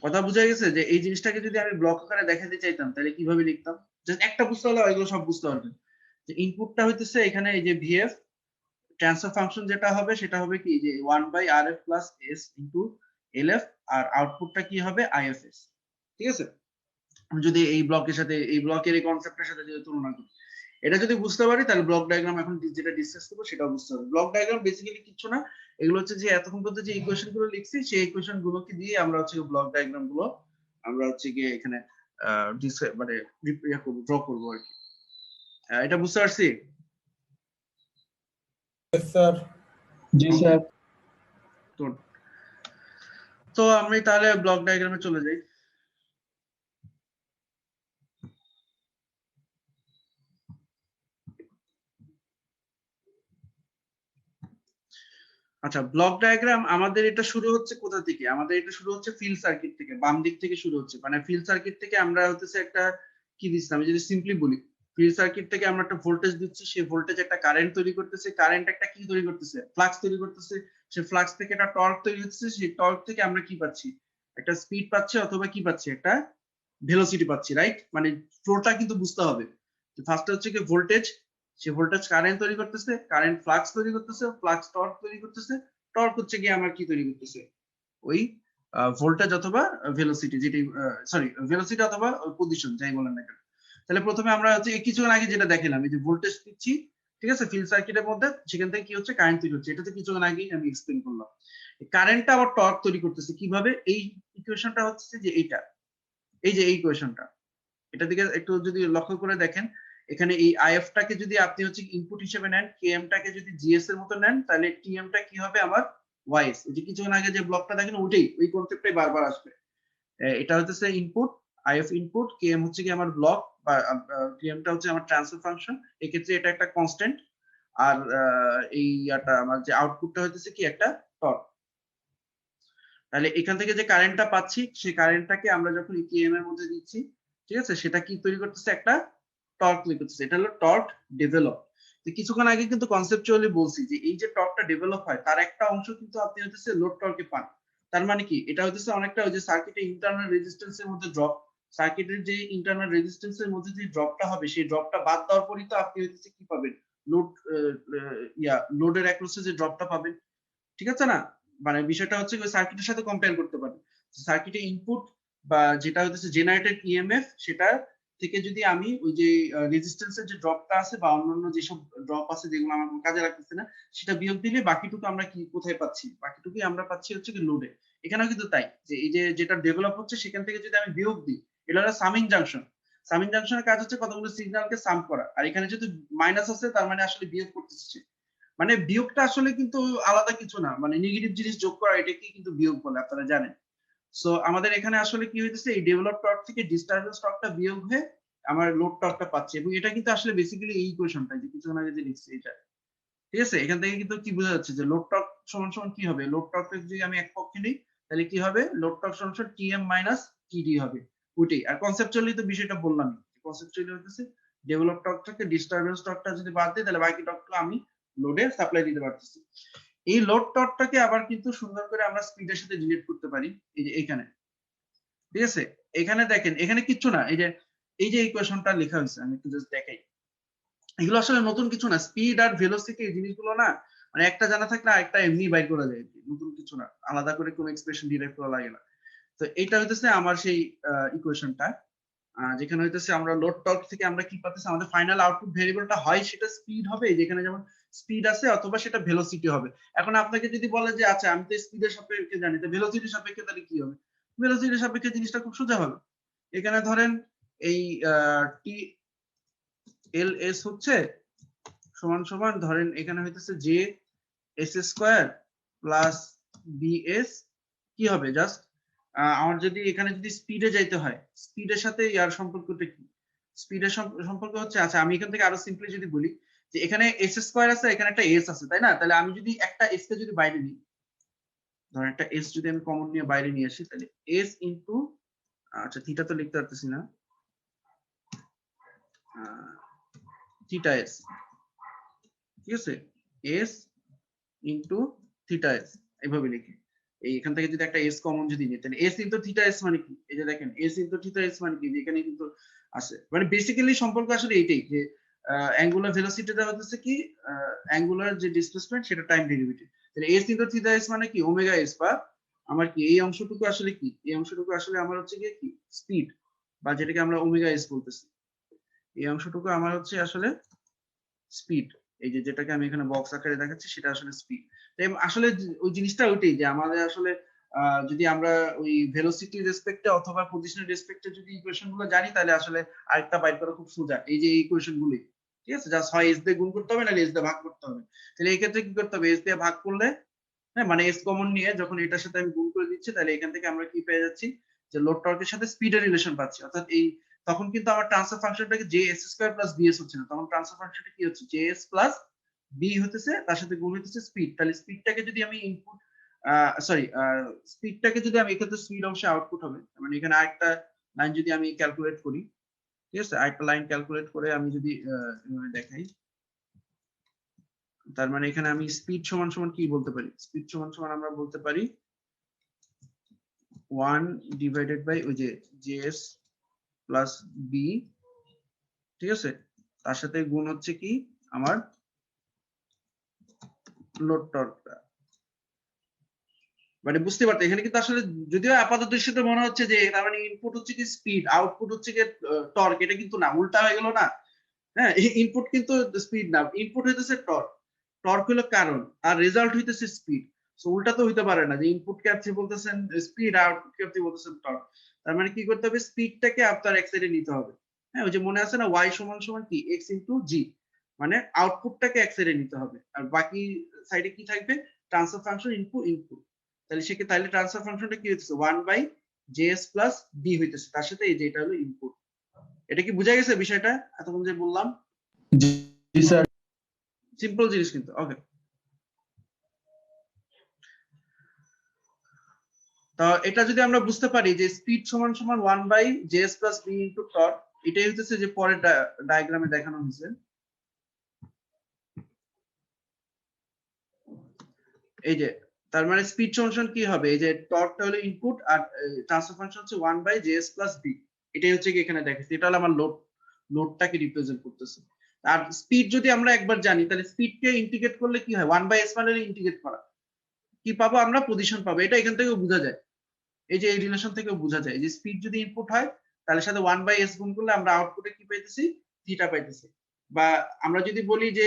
কথা বুঝা গেছে যে এই জিনিসটাকে যদি আমি ব্লক আকারে দেখাতে চাইতাম তাহলে কিভাবে লিখতাম? জাস্ট একটা বুঝতে হলে এগুলো সব বুঝতে পারবেন। যে ইনপুটটা হইতেছে এখানে এই যে ভিএফ, ট্রান্সফার ফাংশন যেটা হবে সেটা হবে কি যে 1 by R F plus S into L F, আর আউটপুটটা কি হবে আইএফএস। ঠিক আছে, আমি যদি এই ব্লকের সাথে এই ব্লকের এই কনসেপ্টের সাথে যদি তুলনা করি, এটা যদি বুঝতে পারি তাহলে ব্লক ডায়াগ্রাম এখন যেটা ডিসকাস করবো সেটাও বুঝতে হবে। ব্লক ডায়াগ্রাম বেসিক্যালি কিছু না, এগুলো হচ্ছে যে এতক্ষণ পর্যন্ত যে ইকুয়েশন গুলো লিখছি সেই ইকুয়েশন গুলোকে দিয়ে আমরা হচ্ছে ব্লক ডায়াগ্রাম গুলো আমরা হচ্ছে গিয়ে এখানে মানে ড্র করবো আর কি। এটা বুঝতে পারছি? স্যার। জি স্যার। তো আমি তাহলে ব্লক ডায়াগ্রামে চলে যাই। আচ্ছা, ব্লক ডায়াগ্রাম আমাদের এটা শুরু হচ্ছে কোথা থেকে? আমাদের এটা শুরু হচ্ছে ফিল্ড সার্কিট থেকে, বাম দিক থেকে শুরু হচ্ছে। মানে ফিল্ড সার্কিট থেকে আমরা হতেছে একটা কি দিচ্ছি, আমি যদি সিম্পলি বলি, ফিল্ড সার্কিট থেকে আমরা একটা ভোল্টেজ দিচ্ছি, সেই ভোল্টেজ একটা কারেন্ট তৈরি করতেছে, কারেন্ট একটা কি তৈরি করতেছে, ফ্লাক্স তৈরি করতেছে, সেই ফ্লাক্স থেকে একটা টর্ক তৈরি হচ্ছে, সেই টর্ক থেকে আমরা কি পাচ্ছি, একটা স্পিড পাচ্ছি, অথবা কি পাচ্ছি, একটা ভেলোসিটি পাচ্ছি, রাইট? মানে ফ্লোটা কিন্তু বুঝতে হবে। ফার্স্টে হচ্ছে কি ভোল্টেজ, সে ভোল্টেজ কারেন্ট তৈরি করতেছে, কারেন্ট ফ্লাক্স তৈরি করতেছে, ফ্লাক্স টর্ক তৈরি করতেছে, টর্ক হচ্ছে গিয়ে আমার কি তৈরি করতেছে, ওই ভোল্টেজ অথবা ভেলোসিটি, যেটি সরি ভেলোসিটি অথবা পজিশন, যাই বলেন না কেন। তাহলে প্রথমে আমরা হচ্ছে এই কিছুক্ষণ আগে যেটা দেখালাম, এই যে ভোল্টেজ দিচ্ছি, ঠিক আছে, ফিল্ড সার্কিটের মধ্যে, সেখান থেকে কি হচ্ছে, কারেন্ট তৈরি হচ্ছে। এটা তো কিছুক্ষণ আগেই আমি এক্সপ্লেন করলাম। কারেন্টটা আবার টর্ক তৈরি করতেছে কিভাবে, এই ইকুয়েশনটা হচ্ছে যে এইটা, এই যে এই ইকুয়েশনটা, এটা দিকে একটু যদি লক্ষ্য করে দেখেন, এখানে এই আইএফ টাকে যদি আপনি হচ্ছে ইনপুট হিসেবে নেন, কেএম টাকে যদি জিএস এর মতো নেন, তাহলে টিএম টা কি হবে আমার ওয়াইএস। এই যে কিছুক্ষণ আগে যে ব্লকটা দেখেন, ওইটাই, ওই কনসেপ্টটাই বারবার আসবে। এটা হচ্ছে ইনপুট, আইএফ ইনপুট, কেএম হচ্ছে কি আমার ব্লক, বা টিএম টা হচ্ছে আমার ট্রান্সফার ফাংশন। এক্ষেত্রে এটা একটা কনস্ট্যান্ট, আর এই আমার যে আউটপুটটা হচ্ছে কি একটা টর্ক। তাহলে এখান থেকে যে কারেন্টটা পাচ্ছি, সেই কারেন্টটাকে আমরা যখন ইকেএম এর মধ্যে দিচ্ছি, ঠিক আছে, সেটা কি তৈরি করতেছে, একটা টর্ক তৈরি করতেছে। এটা হলো টর্ক ডেভেলপ। কিছুক্ষণ আগে কিন্তু কনসেপচুয়ালি বলছি যে এই যে টর্কটা ডেভেলপ হয়, তার একটা অংশ কিন্তু আপনি হচ্ছে লোড টর্কে পান। তার মানে কি, এটা হচ্ছে অনেকটা ওই যে সার্কিটের ইন্টারনাল রেজিস্ট্যান্সের মধ্যে ড্রপ, সার্কিটের যে ইন্টারনাল রেজিস্ট্যান্সের মধ্যে যে ড্রপটা হবে, সেই ড্রপটা বাদ দেওয়ার পরই তো আপনি হচ্ছে কি পাবেন, লোড লোডের অ্যাক্রসে যে ড্রপটা পাবেন, ঠিক আছে না? মানে বিষয়টা হচ্ছে ওই সার্কিটের সাথে কম্পেয়ার করতে পারেন। সার্কিটের ইনপুট বা যেটা হচ্ছে জেনারেটেড ইএমএফ, সেটা থেকে যদি আমি ওই যে রেজিস্ট্যান্সের যে ড্রপটা আছে বা অন্যান্য যেসব ড্রপ আছে যেগুলো আমার কোনো কাজে লাগতেছে না, সেটা বিয়োগ দিলে বাকিটুকু আমরা কি কোথায় পাচ্ছি, বাকিটুকুই আমরা পাচ্ছি হচ্ছে কি লোডে। এখানেও কিন্তু তাই, যে এই যে যেটা ডেভেলপ হচ্ছে সেখান থেকে যদি আমি বিয়োগ দিই, এটা হলো সামিং জাংশন। সামিং জাংশনের কাজ হচ্ছে কতগুলো সিগন্যালকে সাম করা, আর এখানে যেহেতু মাইনাস আছে, তার মানে আসলে বিয়োগ করতেছে। মানে বিয়োগটা আসলে কিন্তু আলাদা কিছু না, মানে নেগেটিভ জিনিস যোগ করা, এটাকে কিন্তু বিয়োগ বলে, আপনারা জানেন। সো আমাদের এখানে আসলে কি হইতেছে, এই ডেভেলপ টর্ক থেকে ডিসচার্জেস টর্কটা বিয়োগ হয়ে আমার লোড টর্কটা পাচ্ছি, এবং এটা কিন্তু আসলে বেসিক্যালি এই ইকুয়েশনটা যে কিছুক্ষণ আগে যে লিখছি এটা, ঠিক আছে। এখান থেকে কিন্তু কি বোঝা যাচ্ছে যে লোড টর্ক সমান সমান কি হবে, লোড টর্ককে যদি আমি এক পক্ষে নিই, তাহলে কি হবে, লোড টর্ক সমান সমান টিএম মাইনাস টিডি হবে, ওইটাই। আর কনসেপচুয়ালি তো বিষয়টা বললাম, কনসেপচুয়ালি হইতেছে ডেভেলপ টর্ক থেকে ডিসটারবেন্স টর্কটা যদি বাদ দিই, তাহলে বাকি টর্কগুলো আমি লোডে সাপ্লাই দিতে পারতেছি। এই লোড টর্কটাকে আবার কিন্তু সুন্দর করে আমরা স্পিডের সাথে রিলেট করতে পারি, এই যে এখানে, ঠিক আছে। এখানে দেখেন, এখানে কিচ্ছু না, এই যে ইকুয়েশনটা লেখা হয়েছে, আমি একটু জাস্ট দেখাই। এগুলো আসলে নতুন কিছু না, স্পিড আর ভেলোসিটি এই জিনিসগুলো না, মানে একটা জানা থাকলে আরেকটা এমনি বাইর করা যায়, নতুন কিছু না, আলাদা করে কোনো এক্সপ্রেশন ডিরাইভ করা লাগে না। তো এইটা হইতেছে আমার সেই ইকুয়েশনটা, যেখানে হইতেছে আমরা লোড টর্ক থেকে আমরা কি পাচ্ছি, আমাদের ফাইনাল আউটপুট ভেরিয়েবলটা হয় সেটা স্পিড হবে, যেখানে যেমন স্পিড আছে, অথবা সেটা ভেলোসিটি হবে। এখন আপনাকে যদি বলে যে আচ্ছা আমি তো স্পিডের সাপেক্ষে জানি, তো ভেলোসিটির সাপেক্ষে তাহলে কি হবে? ভেলোসিটির সাপেক্ষে জিনিসটা খুব সোজা হলো। এখানে ধরেন এই টি এল এস হচ্ছে সমান সমান, ধরেন এখানে হইতেছে J S square plus BS, কি হবে জাস্ট, আমার যদি এখানে যদি স্পিডে যাইতে হয়, স্পিডের সাথে ইয়ার সম্পর্কটা কি, স্পিডের সম্পর্ক হচ্ছে, আচ্ছা আমি এখান থেকে আরো সিম্পলি যদি বলি, যে এখানে এস স্কোয়ার আছে, এখানে একটা এস আছে, তাই না? তাহলে আমি যদি একটা এস কে যদি বাইরে নিই, ধরেন একটা এস যদি আমি কমন নিয়ে বাইরে নিয়ে আসি, তাহলে এস ইন্টু, আচ্ছা থিটা তো লিখতে পারতেছি না, থিটা এস, ঠিক আছে, এস ইন্টু থিটা এস, এইভাবে লিখি। এই এখান থেকে যদি একটা এস কমন যদি নিই, তাহলে এস ইন্টু থিটা এস মানে কি, এই যে দেখেন এস ইন্টু থিটা এস মানে কি, এখানে কিন্তু আসে, মানে বেসিক্যালি সম্পর্ক আসলে এইটাই, যে অ্যাঙ্গুলার ভেলোসিটিটা হচ্ছে কি, অ্যাঙ্গুলার যে ডিসপ্লেসমেন্ট সেটা টাইম ডেরিভেটিভ। তাহলে এস ইন্টু থিটা এস মানে কি ওমেগা এস, বা আমার কি এই অংশটুকু আসলে কি, এই অংশটুকু আসলে আমার হচ্ছে কি স্পিড, বা যেটাকে আমরা ওমেগা এস বলতেছি, এই অংশটুকু আমার হচ্ছে আসলে স্পিড। এই যে যেটাকে আমি এখানে বক্স আকারে দেখাচ্ছি, সেটা আসলে স্পিড। আসলে ওই জিনিসটা ওইটাই, যে আমাদের আসলে যদি আমরা ওই ভেলোসিটি রেসপেক্টে অথবা পজিশনের রেসপেক্টে যদি ইকুয়েশন গুলো জানি, তাহলে আসলে আরেকটা বাইর করা খুব সোজা, এই যে ইকুয়েশন গুলি, ঠিক আছে, জাস্ট হয় এস দিয়ে গুণ করতে হবে, না এস দিয়ে ভাগ করতে হবে। তাহলে এই ক্ষেত্রে কি করতে হবে, এস দিয়ে ভাগ করলে, হ্যাঁ, মানে এস কমন নিয়ে যখন এটার সাথে আমি গুণ করে দিচ্ছি, তাহলে এখান থেকে আমরা কি পেয়ে যাচ্ছি, যে লোড টর্কের সাথে স্পিডের রিলেশন পাচ্ছি। অর্থাৎ এই তখন কিন্তু আমার ট্রান্সফার ফাংশনটাকে J S square plus B S হচ্ছে না, তখন ট্রান্সফার ফাংশনটা কি হচ্ছে, জে এস প্লাস বি হতেছে তার সাথে গুণ হতেছে স্পিড, তাহলে স্পিডটাকে যদি আমি ইনপুট স্পিডটাকে যদি আমি এক্ষেত্রে স্পিড অবশ্যই আউটপুট হবে, মানে এখানে আরেকটা লাইন যদি আমি ক্যালকুলেট করি, ঠিক আছে, আরেকটা লাইন ক্যালকুলেট করে আমি যদি দেখাই, তার মানে এখানে আমি স্পিড সমান সমান কি বলতে পারি, স্পিড সমান সমান আমরা বলতে পারি 1 ডিভাইডেড বাই ওই যে জেএস প্লাস বি, ঠিক আছে, তার সাথে গুণ হচ্ছে কি আমার লোড টর্কটা। মানে বুঝতে পারতে এখানে কিন্তু আসলে যদিও আপাত দৃষ্টিতে মনে হচ্ছে যে তার মানে ইনপুট হচ্ছে কি স্পিড, আউটপুট হচ্ছে কি টর্ক, এটা কিন্তু না, উল্টা হয়ে গেল না। হ্যাঁ, ইনপুট কিন্তু স্পিড না, ইনপুট হইতেছে টর্ক, টর্ক হলো কারণ আর রেজাল্ট হইতেছে স্পিড। সো উল্টা তো হইতে পারে না যে ইনপুট কে আপনি বলতেছেন স্পিড, আউটপুট কে আপনি বলতেছেন টর্ক। তার মানে কি করতে হবে, স্পিডটাকে আপনার এক সাইডে নিতে হবে। হ্যাঁ, ওই যে মনে আছে না y সমান সমান কি x ইনটু g, মানে আউটপুটটাকে এক সাইডে নিতে হবে আর বাকি সাইডে কি থাকবে, ট্রান্সফার ফাংশন ইনপুট ইনপুট। তাহলে তাহলে ট্রান্সফার ফাংশনটা কি হইতেছে 1/js প্লাস b হইতেছে, তার সাথে এই যে এটা হলো ইনপুট। এটা কি বোঝা গেছে বিষয়টা এতক্ষণ যে বললাম? জি স্যার। সিম্পল জিনিস কিন্তু। ওকে, তো এটা যদি আমরা বুঝতে পারি যে স্পিড সমান সমান 1/js plus b into torque, এটাই হচ্ছে যে পরের ডায়াগ্রামে দেখানো হয়েছে। এই যে তার মানে স্পিড সমান কি হবে, এই যে টর্কটা হলো ইনপুট আর ট্রান্সফার ফাংশন হচ্ছে 1/js প্লাস b, এটাই হচ্ছে কি এখানে দেখাচ্ছি, এটা হলো আমার লোডটাকে রিপ্রেজেন্ট করতেছে। আর স্পিড যদি আমরা একবার জানি তাহলে স্পিডকে ইন্টিগ্রেট করলে কি হয়, 1/s মানে ইন্টিগ্রেট করা, কি পাবো আমরা, পজিশন পাবো। এটা এখান থেকে বোঝা যায়, এই যে এই রিলেশন থেকে বোঝা যায় যে স্পিড যদি ইনপুট হয় তাহলে সাথে 1/s গুণ করলে আমরা আউটপুটে কি পাইতেছি, থিটা পাইতেছি। বা আমরা যদি বলি যে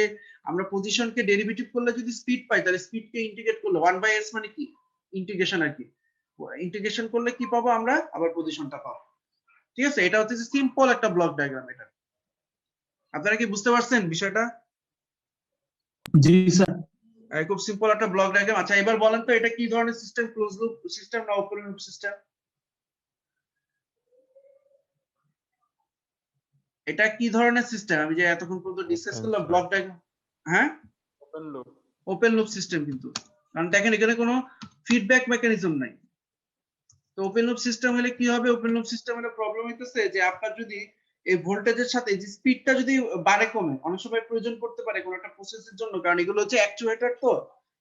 আমরা পজিশনকে ডেরিভেটিভ করলে যদি স্পিড পাই, তাহলে স্পিডকে ইন্টিগ্রেট করলে 1/s মানে কি ইন্টিগ্রেশন আর কি, ইন্টিগ্রেশন করলে কি পাবো আমরা, আবার পজিশনটা পাবো। ঠিক আছে, এটা হচ্ছে সিম্পল একটা ব্লক ডায়াগ্রাম। এটা আপনারা কি বুঝতে পারছেন বিষয়টা? জি স্যার। খুব সিম্পল একটা ব্লক ডায়াগ্রাম। আচ্ছা এবার বলেন তো এটা কি ধরনের সিস্টেম, ক্লোজ লুপ সিস্টেম না ওপেন লুপ সিস্টেম? এটা কি ধরনের সিস্টেম আমি যে এতক্ষণ পর্যন্ত ডিসকাস করলাম, ব্লক ডায়াগ্রাম? হ্যাঁ, open loop. Open loop system কিন্তু, কারণ দেখেন এখানে কোনো ফিডব্যাক মেকানিজম নাই। তো ওপেন লুপ সিস্টেম হলে কি হবে, ওপেন লুপ সিস্টেম হলে প্রবলেম হইতেছে যে আপনার যদি এই ভোল্টেজের সাথে যে স্পিডটা যদি বাড়ে কমে, অনেক সময় প্রয়োজন পড়তে পারে কোনো একটা প্রসেসের জন্য, কারণ এগুলো হচ্ছে অ্যাকচুয়েটর, তো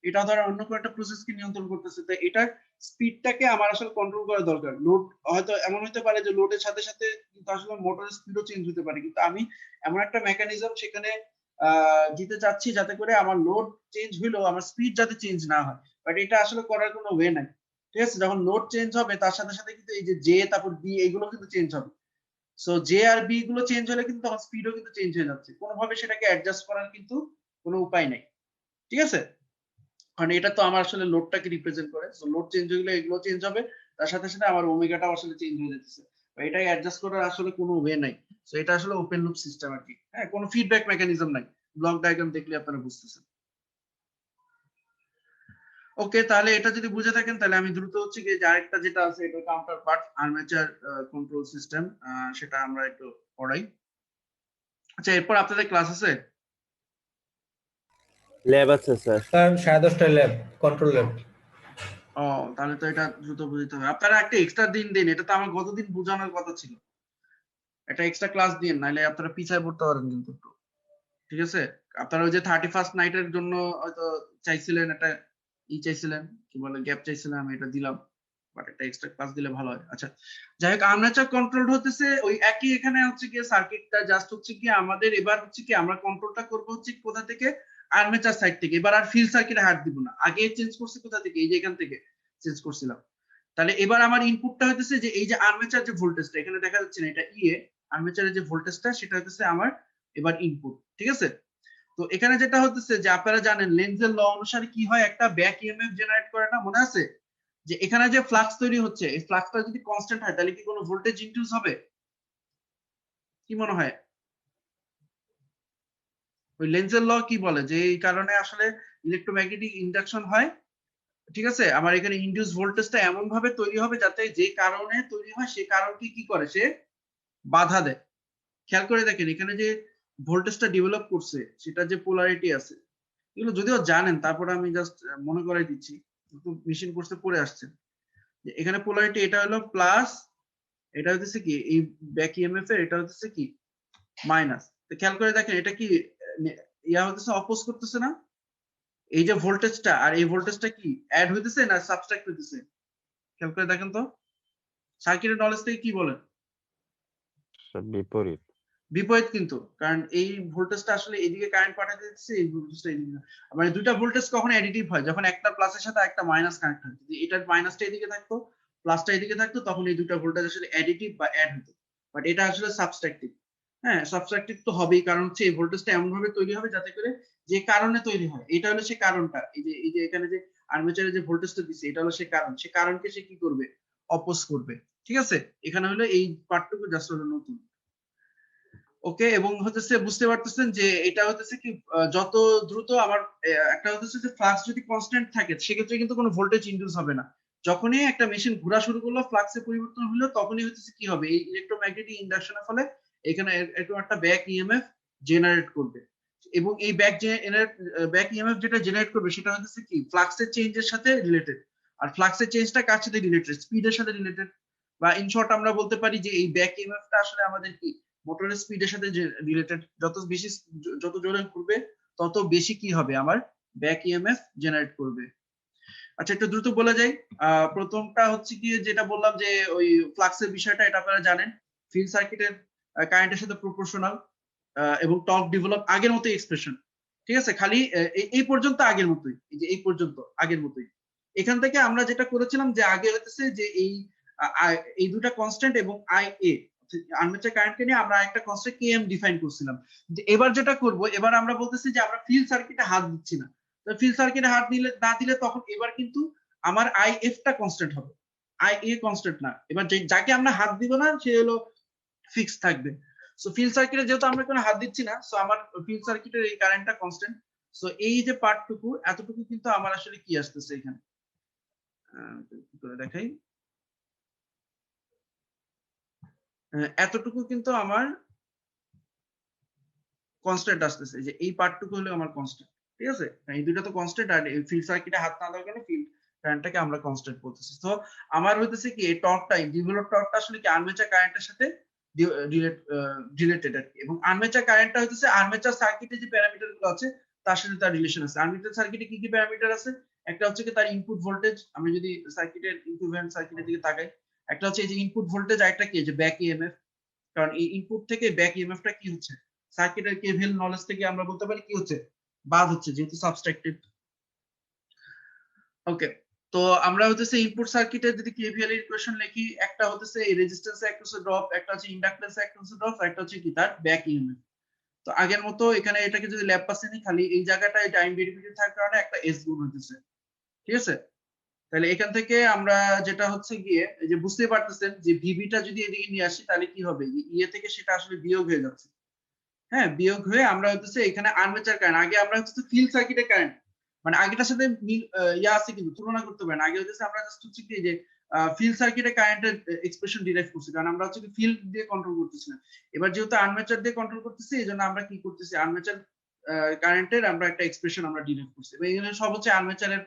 এটা ধরো অন্য কোনো একটা প্রসেসকে নিয়ন্ত্রণ করতেছে, তো এটার স্পিডটাকে আমার আসলে কন্ট্রোল করা দরকার। লোড হয়তো এমন হতে পারে যে লোডের সাথে সাথে কিন্তু আসলে মোটরের স্পিডও চেঞ্জ হতে পারে, কিন্তু আমি এমন একটা মেকানিজম সেখানে দিতে চাচ্ছি যাতে করে আমার লোড চেঞ্জ হইলেও আমার স্পিড যাতে চেঞ্জ না হয়, বাট এটা আসলে করার কোনো ওয়ে নাই। ঠিক আছে, যখন লোড চেঞ্জ হবে তার সাথে সাথে কিন্তু এই যে জে তারপর বি এইগুলো কিন্তু চেঞ্জ হবে। সো জে আর বি গুলো চেঞ্জ হলে কিন্তু তখন স্পিডও কিন্তু চেঞ্জ হয়ে যাচ্ছে, কোনোভাবে সেটাকে অ্যাডজাস্ট করার কিন্তু কোনো উপায় নাই। ঠিক আছে, কারণ এটা তো আমার আসলে লোডটাকে রিপ্রেজেন্ট করে, সো লোড চেঞ্জ হলে এগুলো চেঞ্জ হবে, তার সাথে সাথে আমার ওমেগাটাও আসলে চেঞ্জ হয়ে যাচ্ছে, এটাই অ্যাডজাস্ট করার আসলে কোনো ওয়ে নাই। সো এটা আসলে ওপেন লুপ সিস্টেম আর কি। হ্যাঁ, কোনো ফিডব্যাক মেকানিজম নাই, ব্লক ডায়াগ্রাম দেখলে আপনারা বুঝতেছেন। ওকে, তাহলে এটা যদি বুঝে থাকেন তাহলে আমি দ্রুত হচ্ছে কি যে আরেকটা যেটা আছে এটা counter part armature control system, সেটা আমরা একটু পড়াই। আচ্ছা এরপর আপনাদের ক্লাস আছে? ল্যাব আছে স্যার। স্যার 10:30টায় ল্যাব, কন্ট্রোল ল্যাব। ও, তাহলে তো এটা দ্রুত বুঝতে হবে। আপনারা একটা এক্সট্রা দিন দিন, এটা তো আমার গতদিন বোঝানোর কথা ছিল, একটা এক্সট্রা ক্লাস দিন, নাহলে আপনারা পিছায় পড়তে পারেন কিন্তু একটু। ঠিক আছে, আপনারা ওই যে 31st নাইটের জন্য হয়তো চাইছিলেন একটা চাইছিলেন, কি বলে গ্যাপ চাইছিলেন, আমি এটা দিলাম, বাট একটা এক্সট্রা ক্লাস দিলে ভালো হয়। আচ্ছা যাই হোক, আর্মেচার কন্ট্রোল হতেছে ওই একই, এখানে হচ্ছে কি সার্কিটটা জাস্ট হচ্ছে কি আমাদের এবার হচ্ছে কি আমরা কন্ট্রোলটা করব হচ্ছে কোথা থেকে, আর্মেচার সাইড থেকে। এবার আর ফিল্ড সার্কিটে হাত দিব না, আগে চেঞ্জ করছি কোথা থেকে, এই যে এখান থেকে চেঞ্জ করছিলাম। তাহলে এবার আমার ইনপুটটা হতেছে যে এই যে আর্মেচার যে ভোল্টেজটা এখানে দেখা যাচ্ছে না, এটা ইএ, আর্মেচারের যে ভোল্টেজটা সেটা হতেছে আমার এবার ইনপুট। ঠিক আছে, তো এখানে যেটা হতেছে যে আপনারা জানেন লেনজের ল অনুসারে কি হয়, একটা ব্যাক ইএমএফ জেনারেট করে না, মনে আছে? যে এখানে যে ফ্লাক্স তৈরি হচ্ছে, এই ফ্লাক্সটা যদি কনস্ট্যান্ট হয় তাহলে কি কোনো ভোল্টেজ ইনডিউস হবে? কি মনে হয়? ওই লেনজের ল কি বলে যে এই কারণে আসলে ইলেকট্রোম্যাগনেটিক ইন্ডাকশন হয়। ঠিক আছে, আমার এখানে ইনডিউস ভোল্টেজটা এমন ভাবে তৈরি হবে যাতে যে কারণে তৈরি হয় সে কারণকে কি করে, সে বাধা দেয়। খেয়াল করে দেখেন এখানে যে ভোল্টেজটা ডেভেলপ করছে সেটা যে পোলারিটি আছে, এগুলো যদিও জানেন, তারপরে আমি জাস্ট মনে করাই দিচ্ছি, মেশিন কোর্সে পড়ে আসছে যে এখানে পোলারিটি এটা হলো প্লাস, এটা হচ্ছে কি এই ব্যাক ইএমএফ এর, এটা হচ্ছে কি মাইনাস। তো খেয়াল করে দেখেন এটা কি ইয়া হতেছে, অপোজ করতেছে না? এই যে ভোল্টেজটা আর এই ভোল্টেজটা কি অ্যাড হইতেছে না সাবট্রাক্ট হইতেছে? খেয়াল করে দেখেন তো, সার্কিটের নলেজ থেকে কি বলেন? বিপরীত। বিপরীত কিন্তু, কারণ এই ভোল্টেজটা আসলে এদিকে কারেন্ট পাঠাতে দিচ্ছে, এই ভোল্টেজটা এদিকে, মানে দুইটা ভোল্টেজ কখন অ্যাডিটিভ হয়? যখন একটা প্লাসের সাথে একটা মাইনাস কানেক্ট হয়। যদি এটার মাইনাসটা এদিকে থাকতো, প্লাসটা এদিকে থাকতো, তখন এই দুইটা ভোল্টেজ আসলে অ্যাডিটিভ বা অ্যাড হতো। বাট এটা আসলে সাবট্রাক্টিভ। হ্যাঁ, সাবট্রাক্টিভ তো হবেই, কারণ হচ্ছে এই ভোল্টেজটা এমন ভাবে তৈরি হবে যাতে করে যে কারণে তৈরি হয়, এটা হলো সে কারণটা। এই যে এখানে যে আর্মেচারে যে ভোল্টেজটা দিছে, এটা হলো সে কারণ, সে কারণকে সে কি করবে? অপোজ করবে। ঠিক আছে, এখানে হলো এই পার্টটুকু জাস্ট হলো নতুন। ওকে, এবং হচ্ছে বুঝতে পারতেছেন যে এটা হচ্ছে কি যত দ্রুত আমার একটা হচ্ছে যে ফ্লাক্স যদি কনস্ট্যান্ট থাকে সেক্ষেত্রে কিন্তু কোনো ভোল্টেজ ইনডিউস হবে না। যখনই একটা মেশিন ঘোরা শুরু করলো, ফ্লাক্সে পরিবর্তন হলো, তখনই হচ্ছে কি হবে? এই ইলেকট্রোম্যাগনেটিক ইন্ডাকশনের ফলে এখানে এরকম একটা ব্যাক ইএমএফ জেনারেট করবে। এবং এই ব্যাক ইএমএফ যেটা জেনারেট করবে সেটা হচ্ছে কি ফ্লাক্সের চেঞ্জের সাথে রিলেটেড। আর ফ্লাক্সের চেঞ্জটা কার সাথে রিলেটেড? স্পিডের সাথে রিলেটেড। বা ইন শর্ট আমরা বলতে পারি যে এই ব্যাক ইএমএফটা আসলে আমাদের কি মোটরের স্পিডের সাথে রিলেটেড। যত জোরে ঘুরবে তত বেশি কি হবে? আমার ব্যাক ইএমএফ জেনারেট করবে। আচ্ছা, একটু দ্রুত বলে যাই। প্রথমটা হচ্ছে কি যেটা বললাম যে ওই ফ্লাক্সের বিষয়টা, এটা আপনারা জানেন। ফিল্ড সার্কিটের কারেন্টের সাথে প্রপোর্শনাল, এবং টর্ক ডেভেলপ আগের মতোই এক্সপ্রেশন। ঠিক আছে, খালি এই পর্যন্ত আগের মতোই, এই যে এই পর্যন্ত আগের মতোই। এখান থেকে আমরা যেটা করেছিলাম যে আগে হচ্ছে যে এই দুটা কনস্ট্যান্ট এবং আই এ আর্মেচার কারেন্টকে নিয়ে আমরা একটা কনস্ট্যান্ট কে এম ডিফাইন করছিলাম। যে এবার যেটা করব, এবার আমরা বলতেছি যে আমরা ফিল্ড সার্কিটে হাত দিচ্ছি না। তো ফিল্ড সার্কিটে হাত দিলে তখন এবার কিন্তু আমার আই এফ টা কনস্ট্যান্ট হবে, আই এ কনস্ট্যান্ট না। এবার যাকে আমরা হাত দিব না সে হলো ফিক্স থাকবে। সো ফিল্ড সার্কিটে যেহেতু আমরা কোনো হাত দিচ্ছি না, সো আমার ফিল্ড সার্কিটের এই কারেন্টটা কনস্ট্যান্ট। সো এই যে পার্টটুকু, এতটুকু কিন্তু আমার আসলে কি আসতেছে এখানে, কি করে দেখাই, এতটুকু কিন্তু আমার কনস্ট্যান্ট আসতেছে, যে এই পার্টটুকু হলো আমার কনস্ট্যান্ট। ঠিক আছে, এই দুটো তো কনস্ট্যান্ট, আর ফিল্ড সার্কিটে হাত না দেওয়ার কারণে ফিল্ড কারেন্টটাকে আমরা কনস্ট্যান্ট বলতেছি। তো আমার হইতেছে কি এই টর্কটা, ডেভেলপ টর্কটা আসলে কি আর্মেচার কারেন্টের সাথে রিলেটেড আর কি। এবং আর্মেচার কারেন্টটা হইতেছে আর্মেচার সার্কিটে যে প্যারামিটার গুলো আছে তার সাথে তার রিলেশন আছে। আর্মেচার সার্কিটে কি কি প্যারামিটার আছে? একটা হচ্ছে কি তার ইনপুট ভোল্টেজ, আমি যদি সার্কিটের ইকুইভ্যালেন্ট সার্কিটের দিকে তাকাই, একটা হচ্ছে এই যে ইনপুট ভোল্টেজ, আর একটা কি যে ব্যাক ইএমএফ। কারণ এই ইনপুট থেকে ব্যাক ইএমএফটা কি হচ্ছে, সার্কিটের কেভিএল নলেজ থেকে আমরা বলতে পারি কি হচ্ছে, বাদ হচ্ছে, যেহেতু সাবট্রাক্টিভ। ওকে, তো আমরা হচ্ছে ইনপুট সার্কিটের যদি কেভিএল এর ইকুয়েশন লিখি, একটা হচ্ছে এই রেজিস্ট্যান্সে একটা হচ্ছে ড্রপ, একটা হচ্ছে ইন্ডাক্ট্যান্সে একটা হচ্ছে ড্রপ, একটা হচ্ছে কি তার ব্যাক ইএমএফ। তো আগের মতো এখানে এটাকে যদি ল্যাপ্লাসে নিই, খালি এই জায়গাটায় টাইম ডেরিভেটিভ থাকার কারণে একটা এস গুণ হইতেছে। ঠিক আছে, তাহলে এখান থেকে আমরা যেটা হচ্ছে গিয়ে এই যে বুঝতে পারতেছেন যে ভিবিটা যদি এদিকে নিয়ে আসি তাহলে কি হবে, ইয়ে থেকে সেটা আসলে বিয়োগ হয়ে যাচ্ছে। হ্যাঁ, বিয়োগ হয়ে আমরা হচ্ছে এখানে আর্মেচার কারেন্ট, আগে আমরা হচ্ছে ফিল্ড সার্কিটের কারেন্ট, মানে আগেটার সাথে ইয়া আছে কিন্তু তুলনা করতে পারেন। আগে হচ্ছে আমরা জাস্ট হচ্ছে কি যে ফিল্ড সার্কিটের কারেন্টের এক্সপ্রেশন ডিরাইভ করছি, কারণ আমরা হচ্ছে ফিল্ড দিয়ে কন্ট্রোল করতেছি না। এবার যেহেতু আর্মেচার দিয়ে কন্ট্রোল করতেছি, এই জন্য আমরা কি করতেছি, আর্মেচার কারেন্টের আমরা একটা এক্সপ্রেশন আমরা ডিরাইভ করছি। এবং এখানে সব হচ্ছে আর্মেচারের